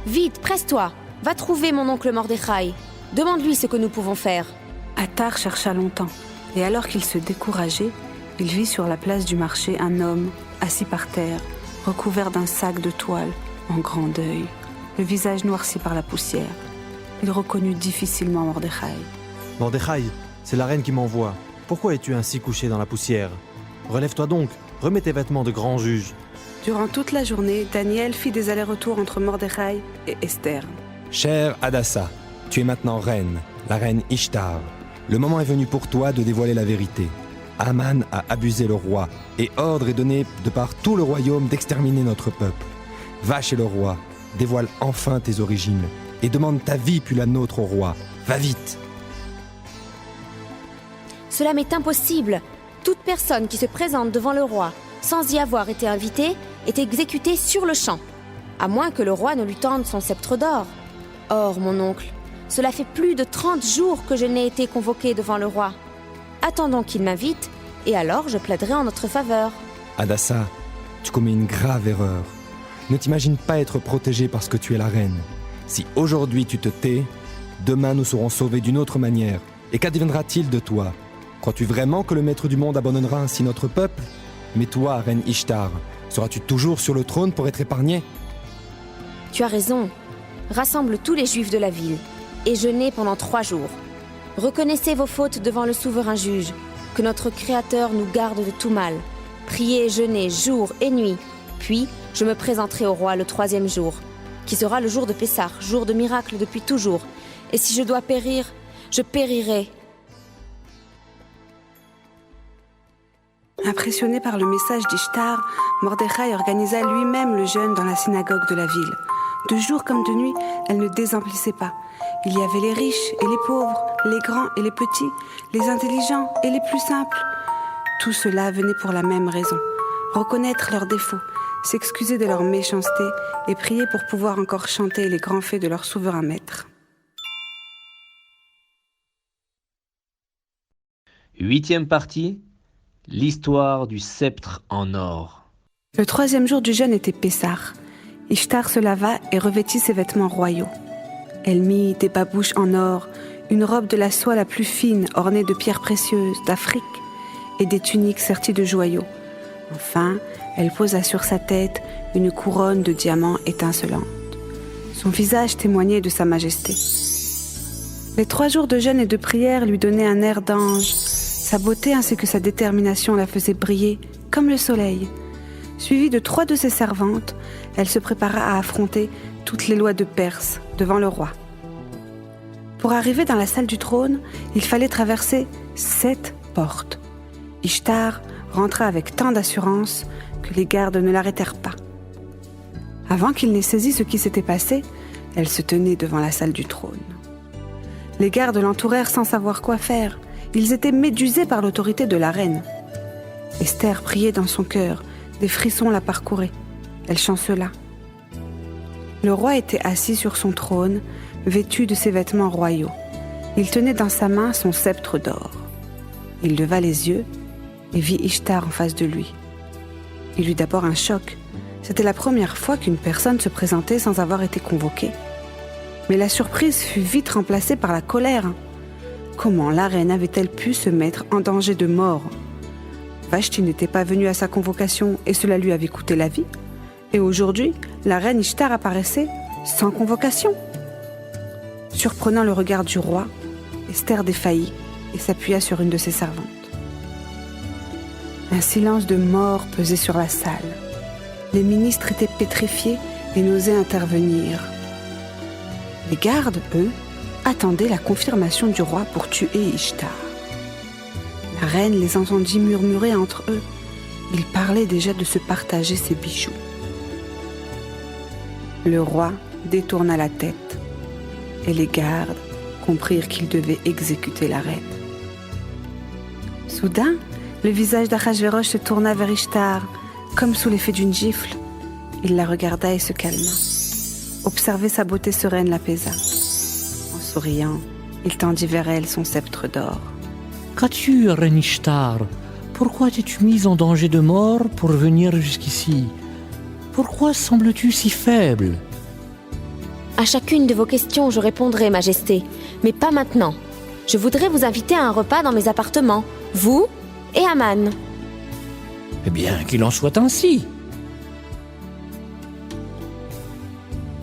Vite, presse-toi. Va trouver mon oncle Mordechai. Demande-lui ce que nous pouvons faire. Attar chercha longtemps, et alors qu'il se décourageait, il vit sur la place du marché un homme, assis par terre, recouvert d'un sac de toile, en grand deuil, le visage noirci par la poussière. Il reconnut difficilement Mordechai. Mordechai, c'est la reine qui m'envoie. Pourquoi es-tu ainsi couché dans la poussière? Relève-toi donc, remets tes vêtements de grand juge. Durant toute la journée, Daniel fit des allers-retours entre Mordechai et Esther. Chère Hadassa, tu es maintenant reine, la reine Ishtar. Le moment est venu pour toi de dévoiler la vérité. Haman a abusé le roi, et ordre est donné de par tout le royaume d'exterminer notre peuple. Va chez le roi, dévoile enfin tes origines, et demande ta vie puis la nôtre au roi. Va vite! Cela m'est impossible. Toute personne qui se présente devant le roi, sans y avoir été invitée, est exécutée sur le champ, à moins que le roi ne lui tende son sceptre d'or. Or, mon oncle, cela fait plus de 30 jours que je n'ai été convoquée devant le roi. Attendons qu'il m'invite, et alors je plaiderai en notre faveur. Hadassa, tu commets une grave erreur. Ne t'imagine pas être protégée parce que tu es la reine. Si aujourd'hui tu te tais, demain nous serons sauvés d'une autre manière. Et qu'adviendra-t-il de toi? Crois-tu vraiment que le maître du monde abandonnera ainsi notre peuple? Mais toi, reine Ishtar, seras-tu toujours sur le trône pour être épargnée? Tu as raison. Rassemble tous les Juifs de la ville, et jeûnez pendant 3 jours. Reconnaissez vos fautes devant le souverain juge, que notre Créateur nous garde de tout mal. Priez et jeûnez jour et nuit, puis je me présenterai au roi le 3e jour, qui sera le jour de Pessah, jour de miracle depuis toujours. Et si je dois périr, je périrai. Impressionné par le message d'Ishtar, Mordechai organisa lui-même le jeûne dans la synagogue de la ville. De jour comme de nuit, elle ne désemplissait pas. Il y avait les riches et les pauvres, les grands et les petits, les intelligents et les plus simples. Tout cela venait pour la même raison, reconnaître leurs défauts, s'excuser de leur méchanceté et prier pour pouvoir encore chanter les grands faits de leur souverain maître. 8e partie, l'histoire du sceptre en or. Le 3e jour du jeûne était Pessah. Ishtar se lava et revêtit ses vêtements royaux. Elle mit des babouches en or, une robe de la soie la plus fine ornée de pierres précieuses d'Afrique et des tuniques serties de joyaux. Enfin, elle posa sur sa tête une couronne de diamants étincelante. Son visage témoignait de sa majesté. Les 3 jours de jeûne et de prière lui donnaient un air d'ange. Sa beauté ainsi que sa détermination la faisaient briller comme le soleil. Suivie de 3 de ses servantes, elle se prépara à affronter toutes les lois de Perse devant le roi. Pour arriver dans la salle du trône, il fallait traverser 7 portes. Ishtar rentra avec tant d'assurance que les gardes ne l'arrêtèrent pas. Avant qu'il n'ait saisi ce qui s'était passé, elle se tenait devant la salle du trône. Les gardes l'entourèrent sans savoir quoi faire. Ils étaient médusés par l'autorité de la reine. Esther priait dans son cœur. Des frissons la parcouraient. Elle chancela. Le roi était assis sur son trône, vêtu de ses vêtements royaux. Il tenait dans sa main son sceptre d'or. Il leva les yeux et vit Ishtar en face de lui. Il eut d'abord un choc. C'était la première fois qu'une personne se présentait sans avoir été convoquée. Mais la surprise fut vite remplacée par la colère. Comment la reine avait-elle pu se mettre en danger de mort? Vashti n'était pas venue à sa convocation et cela lui avait coûté la vie. Et aujourd'hui, la reine Ishtar apparaissait sans convocation. Surprenant le regard du roi, Esther défaillit et s'appuya sur une de ses servantes. Un silence de mort pesait sur la salle. Les ministres étaient pétrifiés et n'osaient intervenir. Les gardes, eux, attendaient la confirmation du roi pour tuer Ishtar. La reine les entendit murmurer entre eux. Ils parlaient déjà de se partager ses bijoux. Le roi détourna la tête et les gardes comprirent qu'ils devaient exécuter la reine. Soudain, le visage d'Achashvérosh se tourna vers Ishtar, comme sous l'effet d'une gifle. Il la regarda et se calma. Observer sa beauté sereine l'apaisa. En souriant, il tendit vers elle son sceptre d'or. Qu'as-tu, reine Ishtar? Pourquoi t'es-tu mise en danger de mort pour venir jusqu'ici? Pourquoi sembles-tu si faible? À chacune de vos questions, je répondrai, Majesté, mais pas maintenant. Je voudrais vous inviter à un repas dans mes appartements, vous et Aman. Eh bien, qu'il en soit ainsi.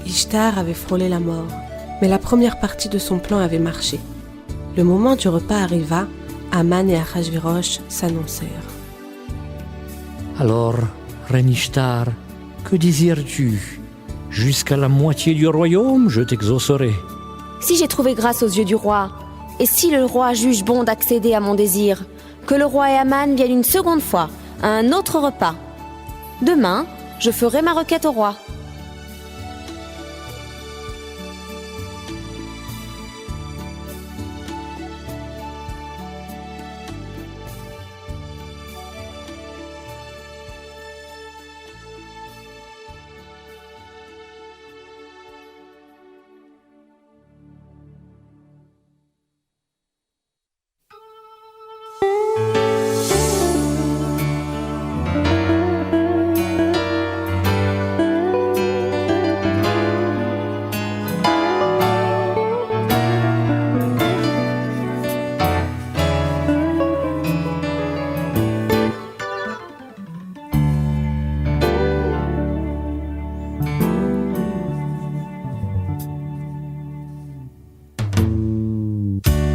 Ishtar avait frôlé la mort, mais la première partie de son plan avait marché. Le moment du repas arriva, Aman et Achashverosh s'annoncèrent. Alors, Reine Ishtar, que désires-tu? Jusqu'à la moitié du royaume, je t'exaucerai. Si j'ai trouvé grâce aux yeux du roi, et si le roi juge bon d'accéder à mon désir, que le roi et Aman viennent une seconde fois à un autre repas. Demain, je ferai ma requête au roi.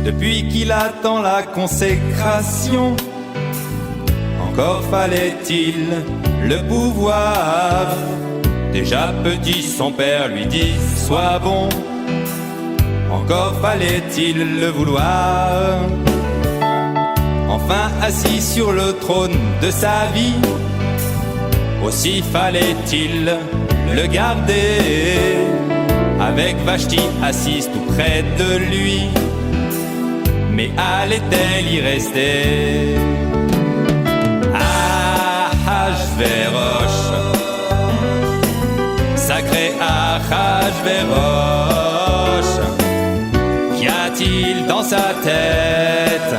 Depuis qu'il attend la consécration, encore fallait-il le pouvoir. Déjà petit, son père lui dit « Sois bon », encore fallait-il le vouloir. Enfin assis sur le trône de sa vie, aussi fallait-il le garder. Avec Vashti assise tout près de lui, mais allait-elle y rester? Achashverosh, sacré Achashverosh, qu'y a-t-il dans sa tête?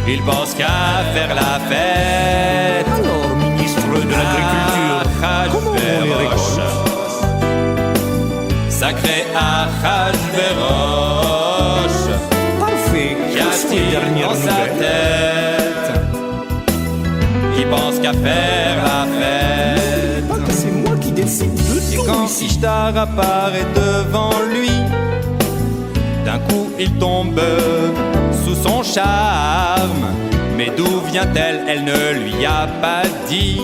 Il pense qu'à faire la fête. Alors, ministre de l'Agriculture, comment on les récolte? Sacré Achashverosh, qu'y a-t-il dans sa tête? Qui pense qu'à faire la fête? C'est moi qui décide de tout. Et quand Ishtar apparaît devant lui, d'un coup il tombe sous son charme. Mais d'où vient-elle? Elle ne lui a pas dit.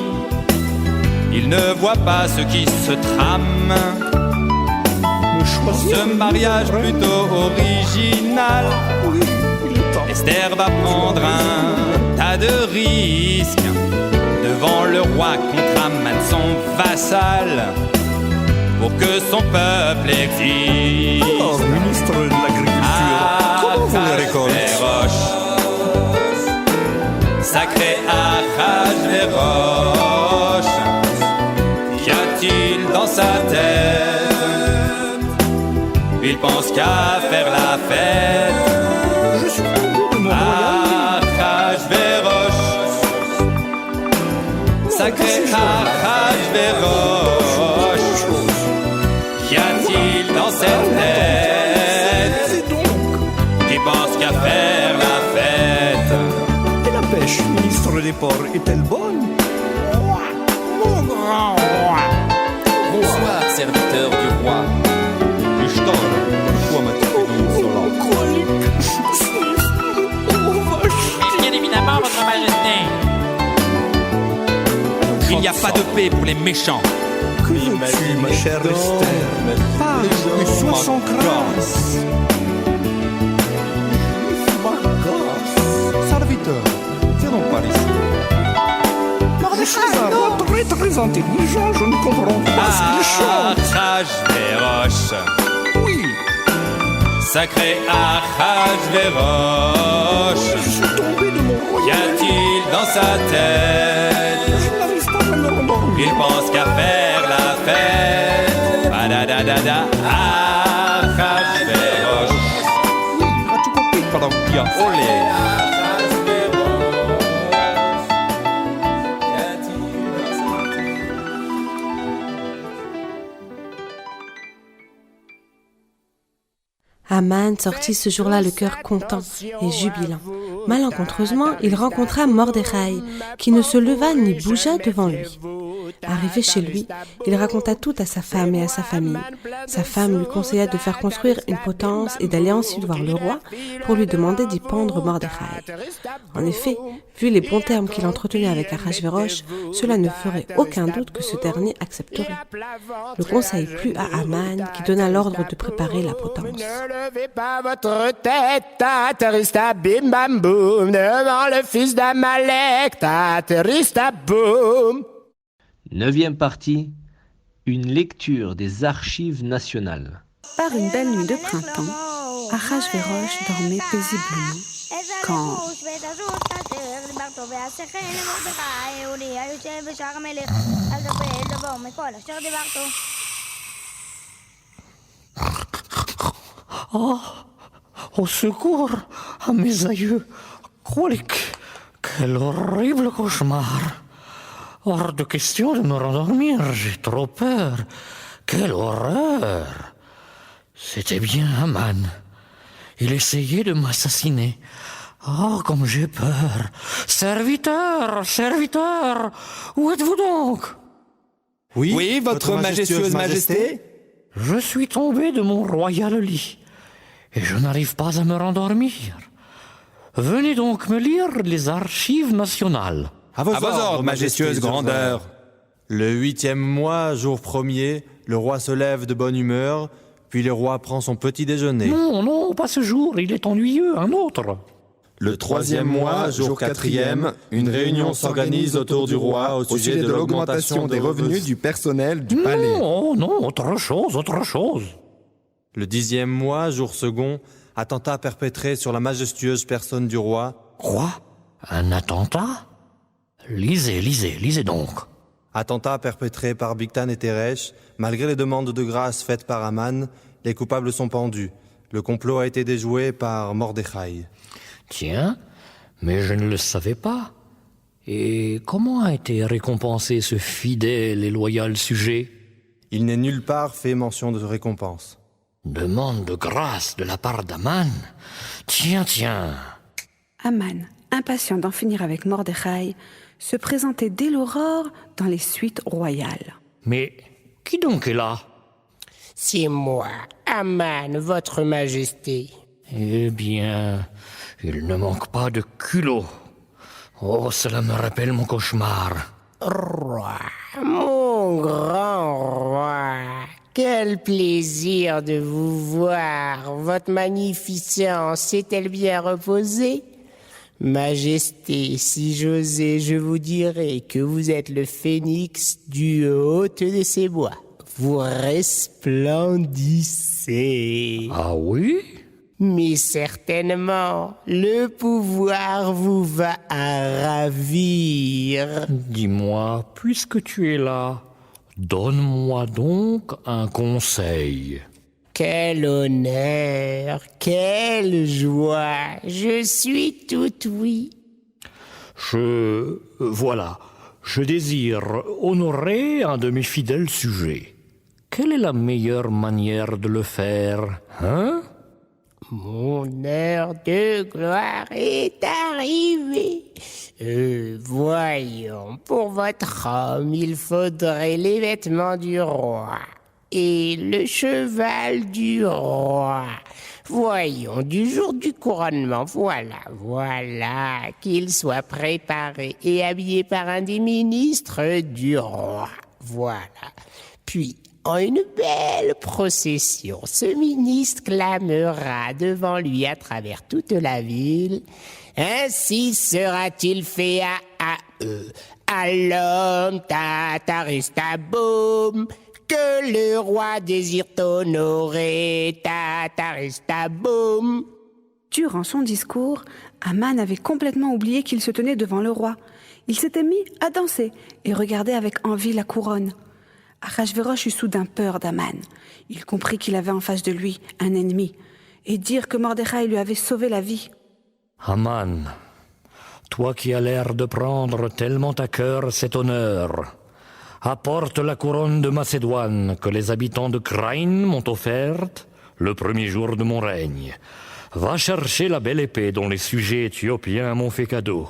Il ne voit pas ce qui se trame. Ce mariage plutôt original, Esther va prendre un tas de risques devant le roi contre Aman, son vassal, pour que son peuple existe. Alors, ministre de l'Agriculture, comment vous les récoltez? Sacré Achashverosh, qu'y a-t-il dans sa tête? Il pense qu'à faire la fête. Je suis de mon Achashverosh, sacré Achashverosh, qu'y a-t-il dans cette tête? Qui pense qu'à faire la fête? Et la pêche, ministre des Ports, est-elle bonne? Mon grand roi. Bonsoir, serviteur du roi. Ishtar, pourquoi m'as-tu fait donc cela? Bien évidemment, votre majesté. Il n'y a pas de paix pour les méchants. Que veux-tu, ma chère Esther? Parle, sois sans grâce. Serviteur, viens donc par ici. Je suis un roi très très intelligent, je ne comprends pas ce qu'il chante. Achashverosh, Oui, sacré Achashverosh, je suis tombé de mon qu'y royaume. a-t-il dans sa tête? Je n'arrive pas à me rendormir. Il pense qu'à faire la fête. Badadadada, Achashverosh. As-tu compris? Pardon, bien, olé. Aman sortit ce jour-là le cœur content et jubilant. Malencontreusement, il rencontra Mordechai, qui ne se leva ni bougea devant lui. Arrivé chez lui, il raconta tout à sa femme et à sa famille. Sa femme lui conseilla de faire construire une potence et d'aller ensuite voir le roi pour lui demander d'y pendre Mordechai. En effet, vu les bons termes qu'il entretenait avec Achashverosh, cela ne ferait aucun doute que ce dernier accepterait. Le conseil plut à Aman, qui donna l'ordre de préparer la potence. Ne levez pas votre tête, Tatarista bim bam boum, devant le fils d'Amalek, Tatarista boum. 9e partie, une lecture des archives nationales. Par une belle nuit de printemps, Achashverosh dormait paisiblement quand... Oh, au secours à mes aïeux. Quel horrible cauchemar. Hors de question de me rendormir, j'ai trop peur. Quelle horreur. C'était bien Aman. Il essayait de m'assassiner. Oh, comme j'ai peur. Serviteur, serviteur, où êtes-vous donc? Oui, votre majestueuse majesté? Je suis tombé de mon royal lit et je n'arrive pas à me rendormir. Venez donc me lire les archives nationales. À vos ordres, majestueuse grandeur. Le 8e mois, jour 1er, le roi se lève de bonne humeur, puis le roi prend son petit déjeuner. Non, pas ce jour, il est ennuyeux, un autre. Le 3e mois, jour 4e, une réunion s'organise autour du roi au sujet de l'augmentation des revenus du personnel du palais. Non, autre chose. Le 10e mois, jour 2, attentat perpétré sur la majestueuse personne du roi. Quoi? Un attentat? Lisez donc. Attentat perpétré par Bigtan et Teresh. Malgré les demandes de grâce faites par Aman, les coupables sont pendus. Le complot a été déjoué par Mordechai. Tiens, mais je ne le savais pas. Et comment a été récompensé ce fidèle et loyal sujet? Il n'est nulle part fait mention de récompense. Demande de grâce de la part d'Aman. Tiens. Aman, impatient d'en finir avec Mordechai, se présentait dès l'aurore dans les suites royales. Mais qui donc est là? C'est moi, Aman, votre majesté. Eh bien, il ne manque pas de culot. Oh, cela me rappelle mon cauchemar. Roi, mon grand roi, quel plaisir de vous voir. Votre magnificence s'est-elle bien reposée? Majesté, si j'osais, je vous dirais que vous êtes le phénix du haut de ces bois. Vous resplendissez. Ah oui? Mais certainement, le pouvoir vous va à ravir. Dis-moi, puisque tu es là, donne-moi donc un conseil. Quel honneur, quelle joie, je suis tout oui. Je désire honorer un de mes fidèles sujets. Quelle est la meilleure manière de le faire, hein? Mon heure de gloire est arrivée. Voyons, pour votre homme, il faudrait les vêtements du roi et le cheval du roi. Voyons, du jour du couronnement, voilà, qu'il soit préparé et habillé par un des ministres du roi. Voilà. Puis, en une belle procession, ce ministre clamera devant lui à travers toute la ville. Ainsi sera-t-il fait à eux, à l'homme Tataristaboum, que le roi désire honorer, Tataristaboum. Durant son discours, Aman avait complètement oublié qu'il se tenait devant le roi. Il s'était mis à danser et regardait avec envie la couronne. Achashverosh eut soudain peur d'Aman. Il comprit qu'il avait en face de lui un ennemi, et dire que Mordechai lui avait sauvé la vie. Aman, toi qui as l'air de prendre tellement à cœur cet honneur, apporte la couronne de Macédoine que les habitants de Kraïn m'ont offerte le premier jour de mon règne. Va chercher la belle épée dont les sujets éthiopiens m'ont fait cadeau.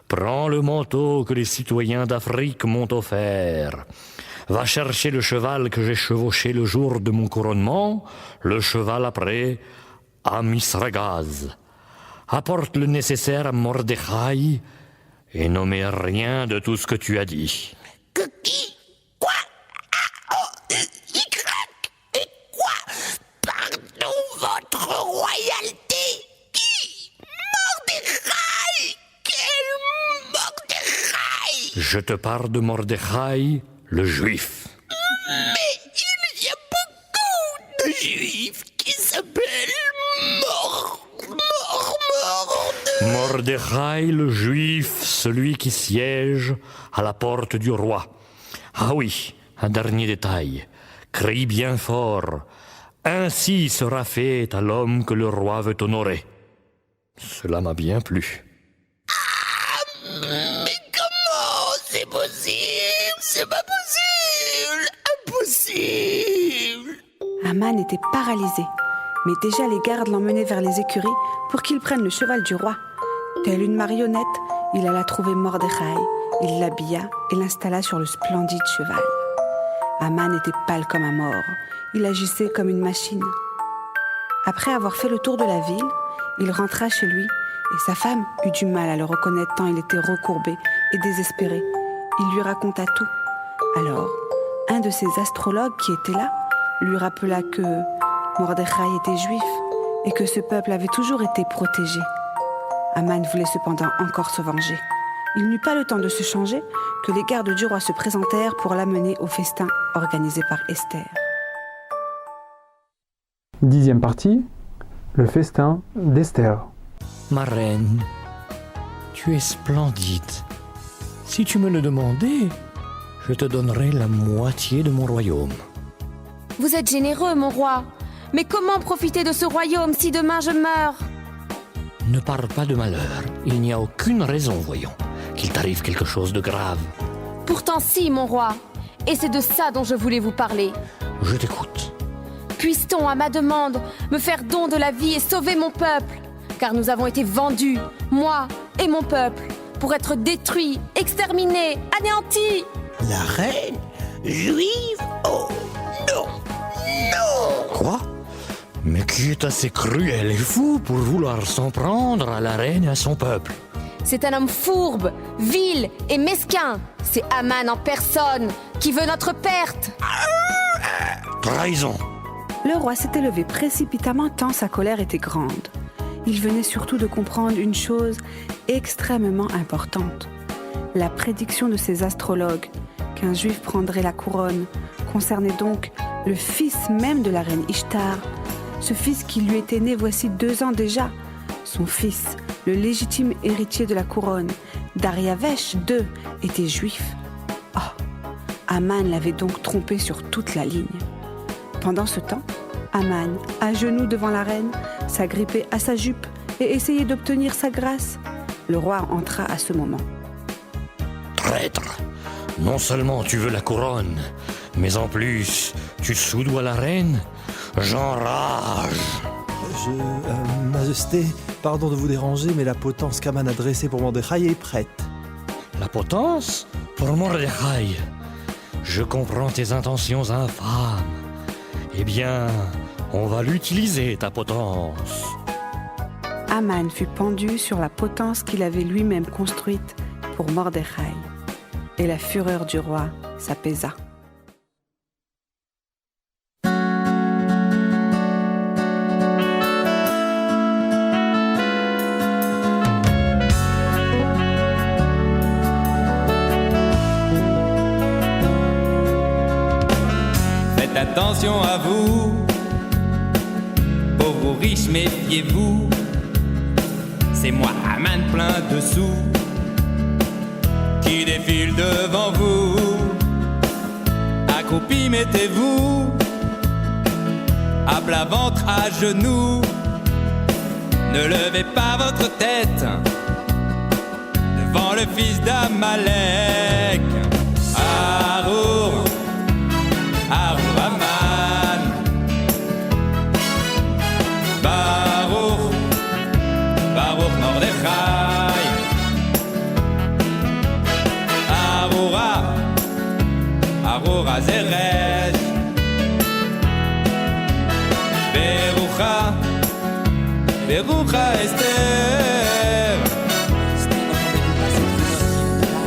Prends le manteau que les citoyens d'Afrique m'ont offert. Va chercher le cheval que j'ai chevauché le jour de mon couronnement, le cheval après à Misragaz. Apporte le nécessaire à Mordechai et n'omets rien de tout ce que tu as dit. Que qui? Quoi? Et quoi? Pardon, votre royauté? Qui? Mordechai? Quel Mordechai? Je te parle de Mordechai, le juif. Mais il y a beaucoup de juifs qui s'appellent Mordechai, le juif, celui qui siège à la porte du roi. Ah oui, un dernier détail. Crie bien fort. Ainsi sera fait à l'homme que le roi veut honorer. Cela m'a bien plu. Mais comment? C'est possible? C'est pas possible! Impossible! Aman était paralysé, mais déjà les gardes l'emmenaient vers les écuries pour qu'il prenne le cheval du roi. Tel une marionnette, il alla trouver Mordechai, il l'habilla et l'installa sur le splendide cheval. Aman était pâle comme un mort, il agissait comme une machine. Après avoir fait le tour de la ville, il rentra chez lui et sa femme eut du mal à le reconnaître tant il était recourbé et désespéré. Il lui raconta tout. Alors, un de ces astrologues qui était là lui rappela que Mordechai était juif et que ce peuple avait toujours été protégé. Aman voulait cependant encore se venger. Il n'eut pas le temps de se changer que les gardes du roi se présentèrent pour l'amener au festin organisé par Esther. 10e partie, le festin d'Esther. Ma reine, tu es splendide. Si tu me le demandais, je te donnerais la moitié de mon royaume. Vous êtes généreux, mon roi. Mais comment profiter de ce royaume si demain je meurs? Ne parle pas de malheur. Il n'y a aucune raison, voyons, qu'il t'arrive quelque chose de grave. Pourtant si, mon roi. Et c'est de ça dont je voulais vous parler. Je t'écoute. Puisse-t-on, à ma demande, me faire don de la vie et sauver mon peuple? Car nous avons été vendus, moi et mon peuple, pour être détruits, exterminés, anéantis. La reine juive? Oh, non, non! Quoi? Mais qui est assez cruel et fou pour vouloir s'en prendre à la reine et à son peuple? C'est un homme fourbe, vil et mesquin. C'est Aman en personne qui veut notre perte. Trahison. Le roi s'était levé précipitamment tant sa colère était grande. Il venait surtout de comprendre une chose extrêmement importante. La prédiction de ces astrologues, qu'un juif prendrait la couronne, concernait donc le fils même de la reine Ishtar, ce fils qui lui était né voici 2 ans déjà. Son fils, le légitime héritier de la couronne, Dariavesh II, était juif. Oh, Aman l'avait donc trompé sur toute la ligne. Pendant ce temps, Aman, à genoux devant la reine, s'agrippait à sa jupe et essayait d'obtenir sa grâce. Le roi entra à ce moment. Traître! Non seulement tu veux la couronne, mais en plus, tu soudoies la reine? J'enrage! Majesté, pardon de vous déranger, mais la potence qu'Aman a dressée pour Mordechai est prête. La potence? Pour Mordechai? Je comprends tes intentions infâmes. Eh bien, on va l'utiliser, ta potence. Aman fut pendu sur la potence qu'il avait lui-même construite pour Mordechai. Et la fureur du roi s'apaisa. Faites attention à vous, pauvres riches, méfiez-vous. C'est moi, Aman plein de sous, qui défile devant vous. Accroupi, mettez-vous, à plat ventre, à genoux. Ne levez pas votre tête devant le fils d'Amalek. Arour, Arour Aman, Baruch Mordechai. Arura Zeresh. Berucha Esther.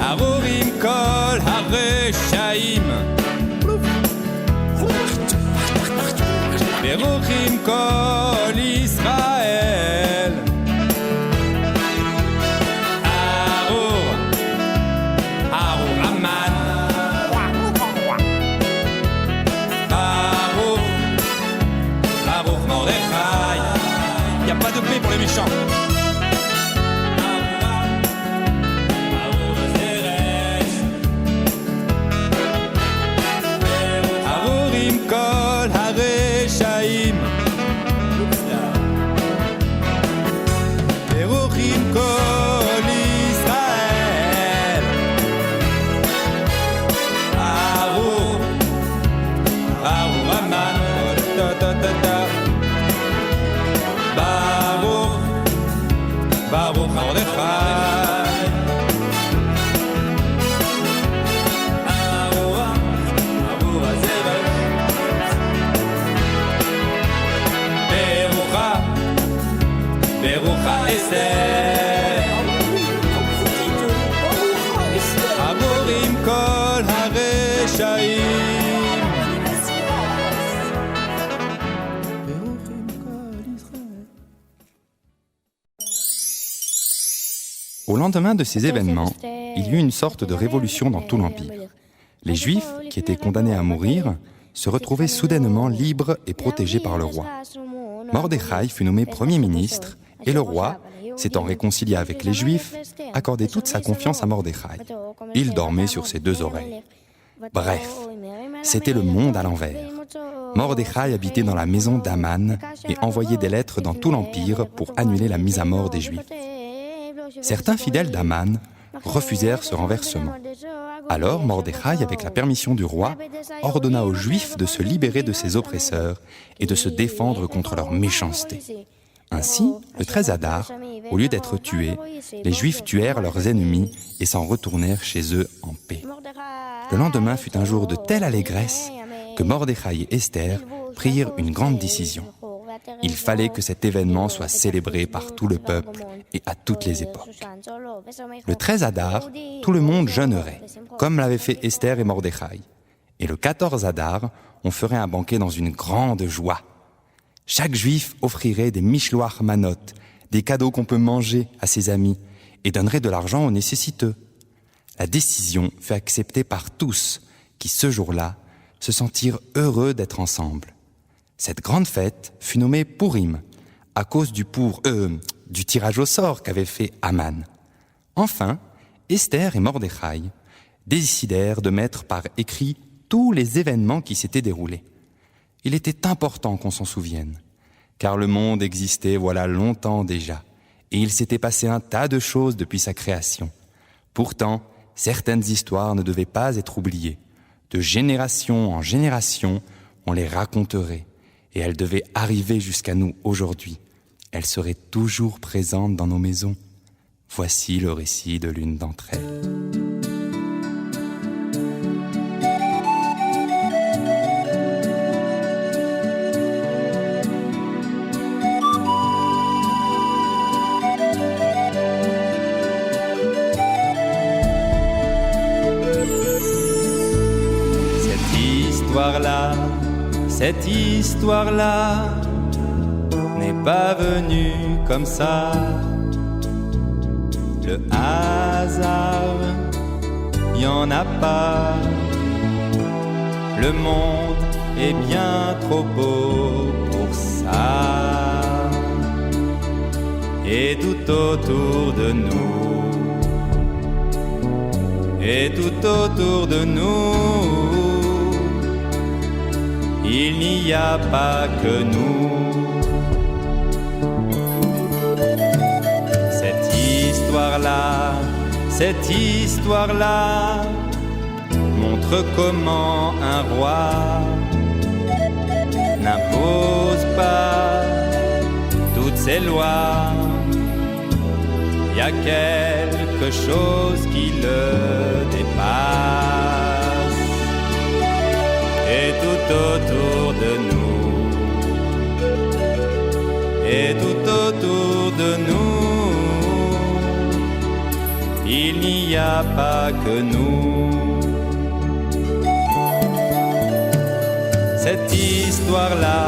Arurim kol hareshaim. Beruchim kol Israel. Arur Aman. Baruch Mordechai. Y a pas de paix pour les méchants. Arurim kol hareshaim. Beruchim kol Israel. Arur Aman. Baruch Mordechai. Arur Zeresh. Berucha Esther. Arurim kol hareshaim. Au lendemain de ces événements, il y eut une sorte de révolution dans tout l'Empire. Les Juifs, qui étaient condamnés à mourir, se retrouvaient soudainement libres et protégés par le roi. Mordechai fut nommé Premier ministre et le roi, s'étant réconcilié avec les Juifs, accordait toute sa confiance à Mordechai. Il dormait sur ses deux oreilles. Bref, c'était le monde à l'envers. Mordechai habitait dans la maison d'Aman et envoyait des lettres dans tout l'Empire pour annuler la mise à mort des Juifs. Certains fidèles d'Aman refusèrent ce renversement. Alors Mordechai, avec la permission du roi, ordonna aux Juifs de se libérer de ses oppresseurs et de se défendre contre leur méchanceté. Ainsi, le 13 Adar, au lieu d'être tués, les Juifs tuèrent leurs ennemis et s'en retournèrent chez eux en paix. Le lendemain fut un jour de telle allégresse que Mordechai et Esther prirent une grande décision. Il fallait que cet événement soit célébré par tout le peuple et à toutes les époques. Le 13 Adar, tout le monde jeûnerait, comme l'avaient fait Esther et Mordechai. Et le 14 Adar, on ferait un banquet dans une grande joie. Chaque juif offrirait des mishloach manot, des cadeaux qu'on peut manger à ses amis, et donnerait de l'argent aux nécessiteux. La décision fut acceptée par tous, qui ce jour-là se sentirent heureux d'être ensemble. Cette grande fête fut nommée Purim, à cause du tirage au sort qu'avait fait Aman. Enfin, Esther et Mordechai décidèrent de mettre par écrit tous les événements qui s'étaient déroulés. Il était important qu'on s'en souvienne, car le monde existait voilà longtemps déjà, et il s'était passé un tas de choses depuis sa création. Pourtant, certaines histoires ne devaient pas être oubliées. De génération en génération, on les raconterait, et elles devaient arriver jusqu'à nous aujourd'hui. Elles seraient toujours présentes dans nos maisons. Voici le récit de l'une d'entre elles. Cette histoire-là n'est pas venue comme ça. Le hasard, y en a pas. Le monde est bien trop beau pour ça. Et tout autour de nous, il n'y a pas que nous. Cette histoire-là montre comment un roi n'impose pas toutes ses lois a quelque chose qui le dépasse. Et tout autour de nous, et tout autour de nous, il n'y a pas que nous. Cette histoire-là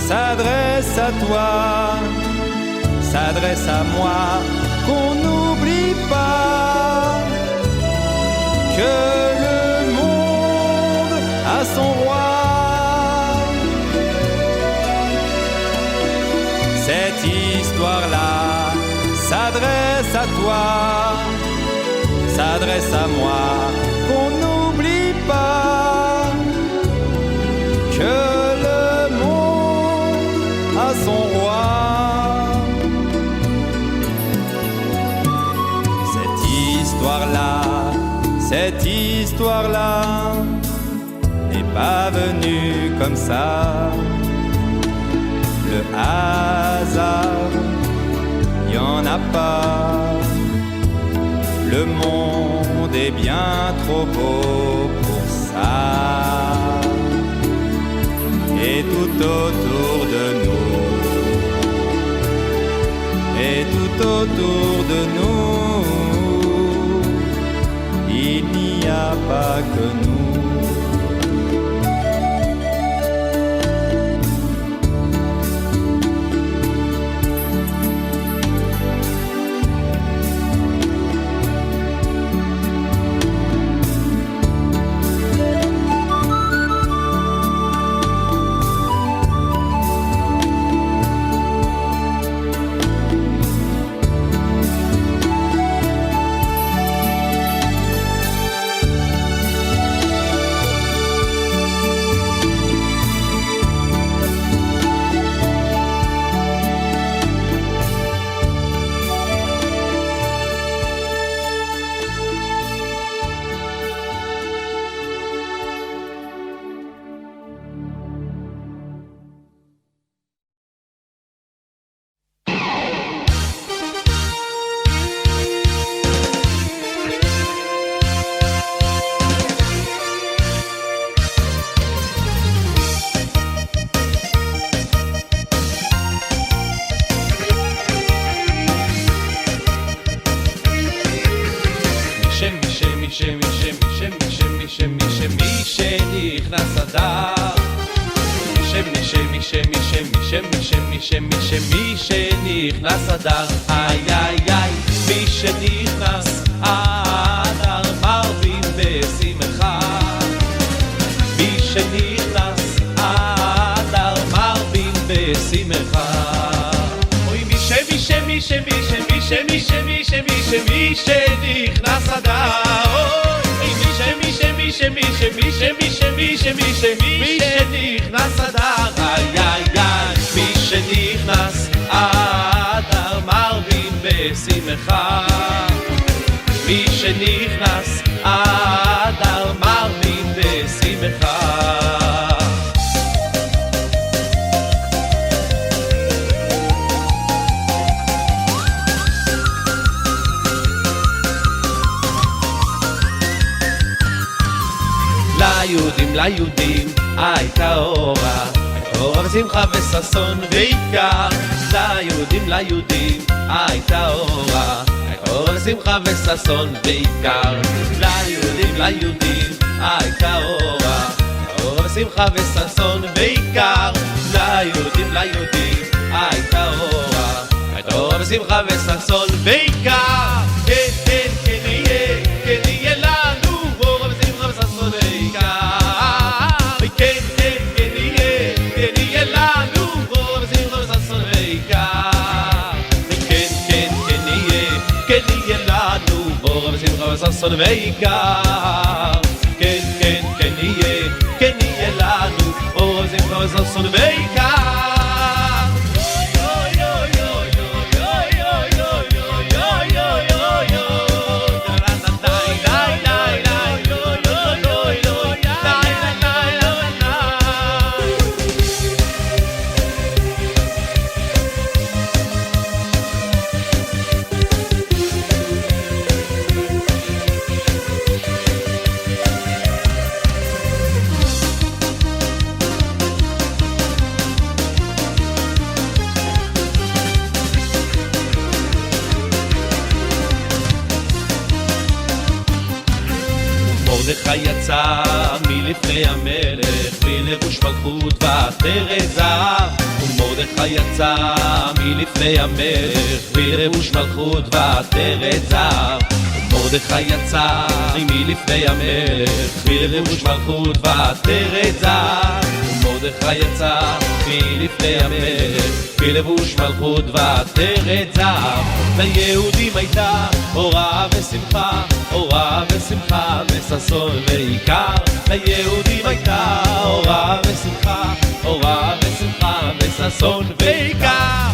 s'adresse à toi, s'adresse à moi, qu'on n'oublie pas que le monde a son roi. Cette histoire-là s'adresse à toi, s'adresse à moi, qu'on n'oublie pas que le monde a son roi. Cette histoire-là n'est pas venue comme ça. Le hasard, y en a pas. Le monde est bien trop beau pour ça. Et tout autour de nous, et tout autour de nous, il n'y a pas que nous. מי שנכנס אדר, איי איי איי, מי שנכנס אדר, מרבים בשמחה. מי שנכנס אדר, מרבים בשמחה. אוי מי שנכנס אדר, אוי מי שנכנס אדר, איי איי איי, מי שנכנס אדר מרבים בשמחה. מי שנכנס אדר מרבים בשמחה. ליהודים הייתה אורה, אורה ושמחה וששון ועיקר. ליהודים הייתה אורה, אורה ושמחה וששון ועיקר. ליהודים הייתה אורה, אורה ושמחה וששון ועיקר. ליהודים הייתה אורה, אורה ושמחה וששון ועיקר. כן כן כן יהיה לנו אורה ושמחה וששון ועיקר. ששון ועיקר. כן כן כן יהיה לנו אור ושמחה וששון ועיקר. מרדכי יצא מלפני המלך בלבוש מלכות ועטרת זהב ומרדכי יצא מלפני המלך בלבוש מלכות ועטרת זהב ומרדכי יצא מלפני המלך בלבוש מלכות ועטרת זהב ומרדכי יצא מלפני המלך בלבוש מלכות ועטרת זהב ליהודים הייתה אורה ושמחה אורה ושמחה וששון ועיקר ליהודים הייתה אורה ושמחה אורה ושמחה וששון ועיקר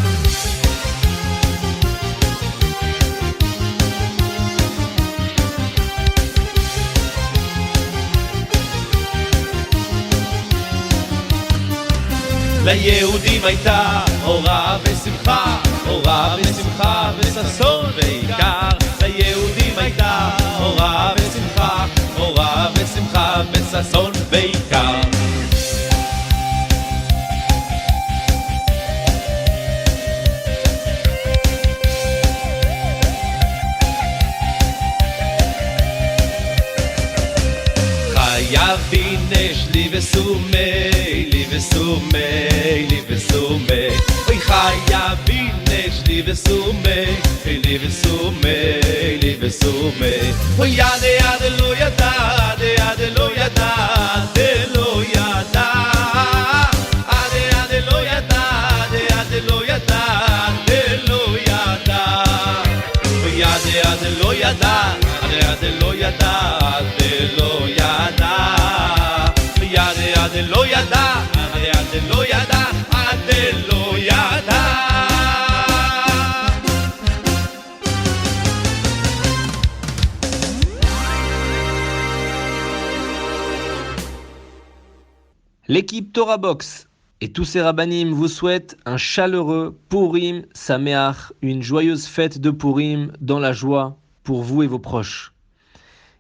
ליהודים הייתה אורה ושמחה אורה ושמחה וששון ועיקר ליהודים הייתה אורה ושמחה אורה ושמחה וששון ועיקר חייבים נשלי וסומי לי וסומי לי וסומי אוי חייבים נשלי וסומי לי וסומי לי וסומי אוי יד יד לא ידע יד לא ידע לא ידע יד לא ידע יד לא ידע לא ידע אוי יד יד לא ידע יד לא ידע לא ידע יד יד לא ידע יד לא ידע לא ידע L'équipe Torah Box et tous ses rabbanim vous souhaitent un chaleureux Purim Sameach, une joyeuse fête de Purim dans la joie pour vous et vos proches.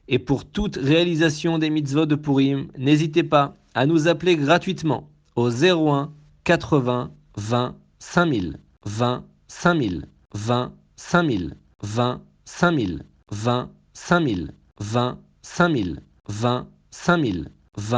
Et pour toute réalisation des mitzvot de Purim, n'hésitez pas à nous appeler gratuitement au 01 80 20 5000 20 5000 20 5000 20 5000 20 5000 20 5000 20 5000 20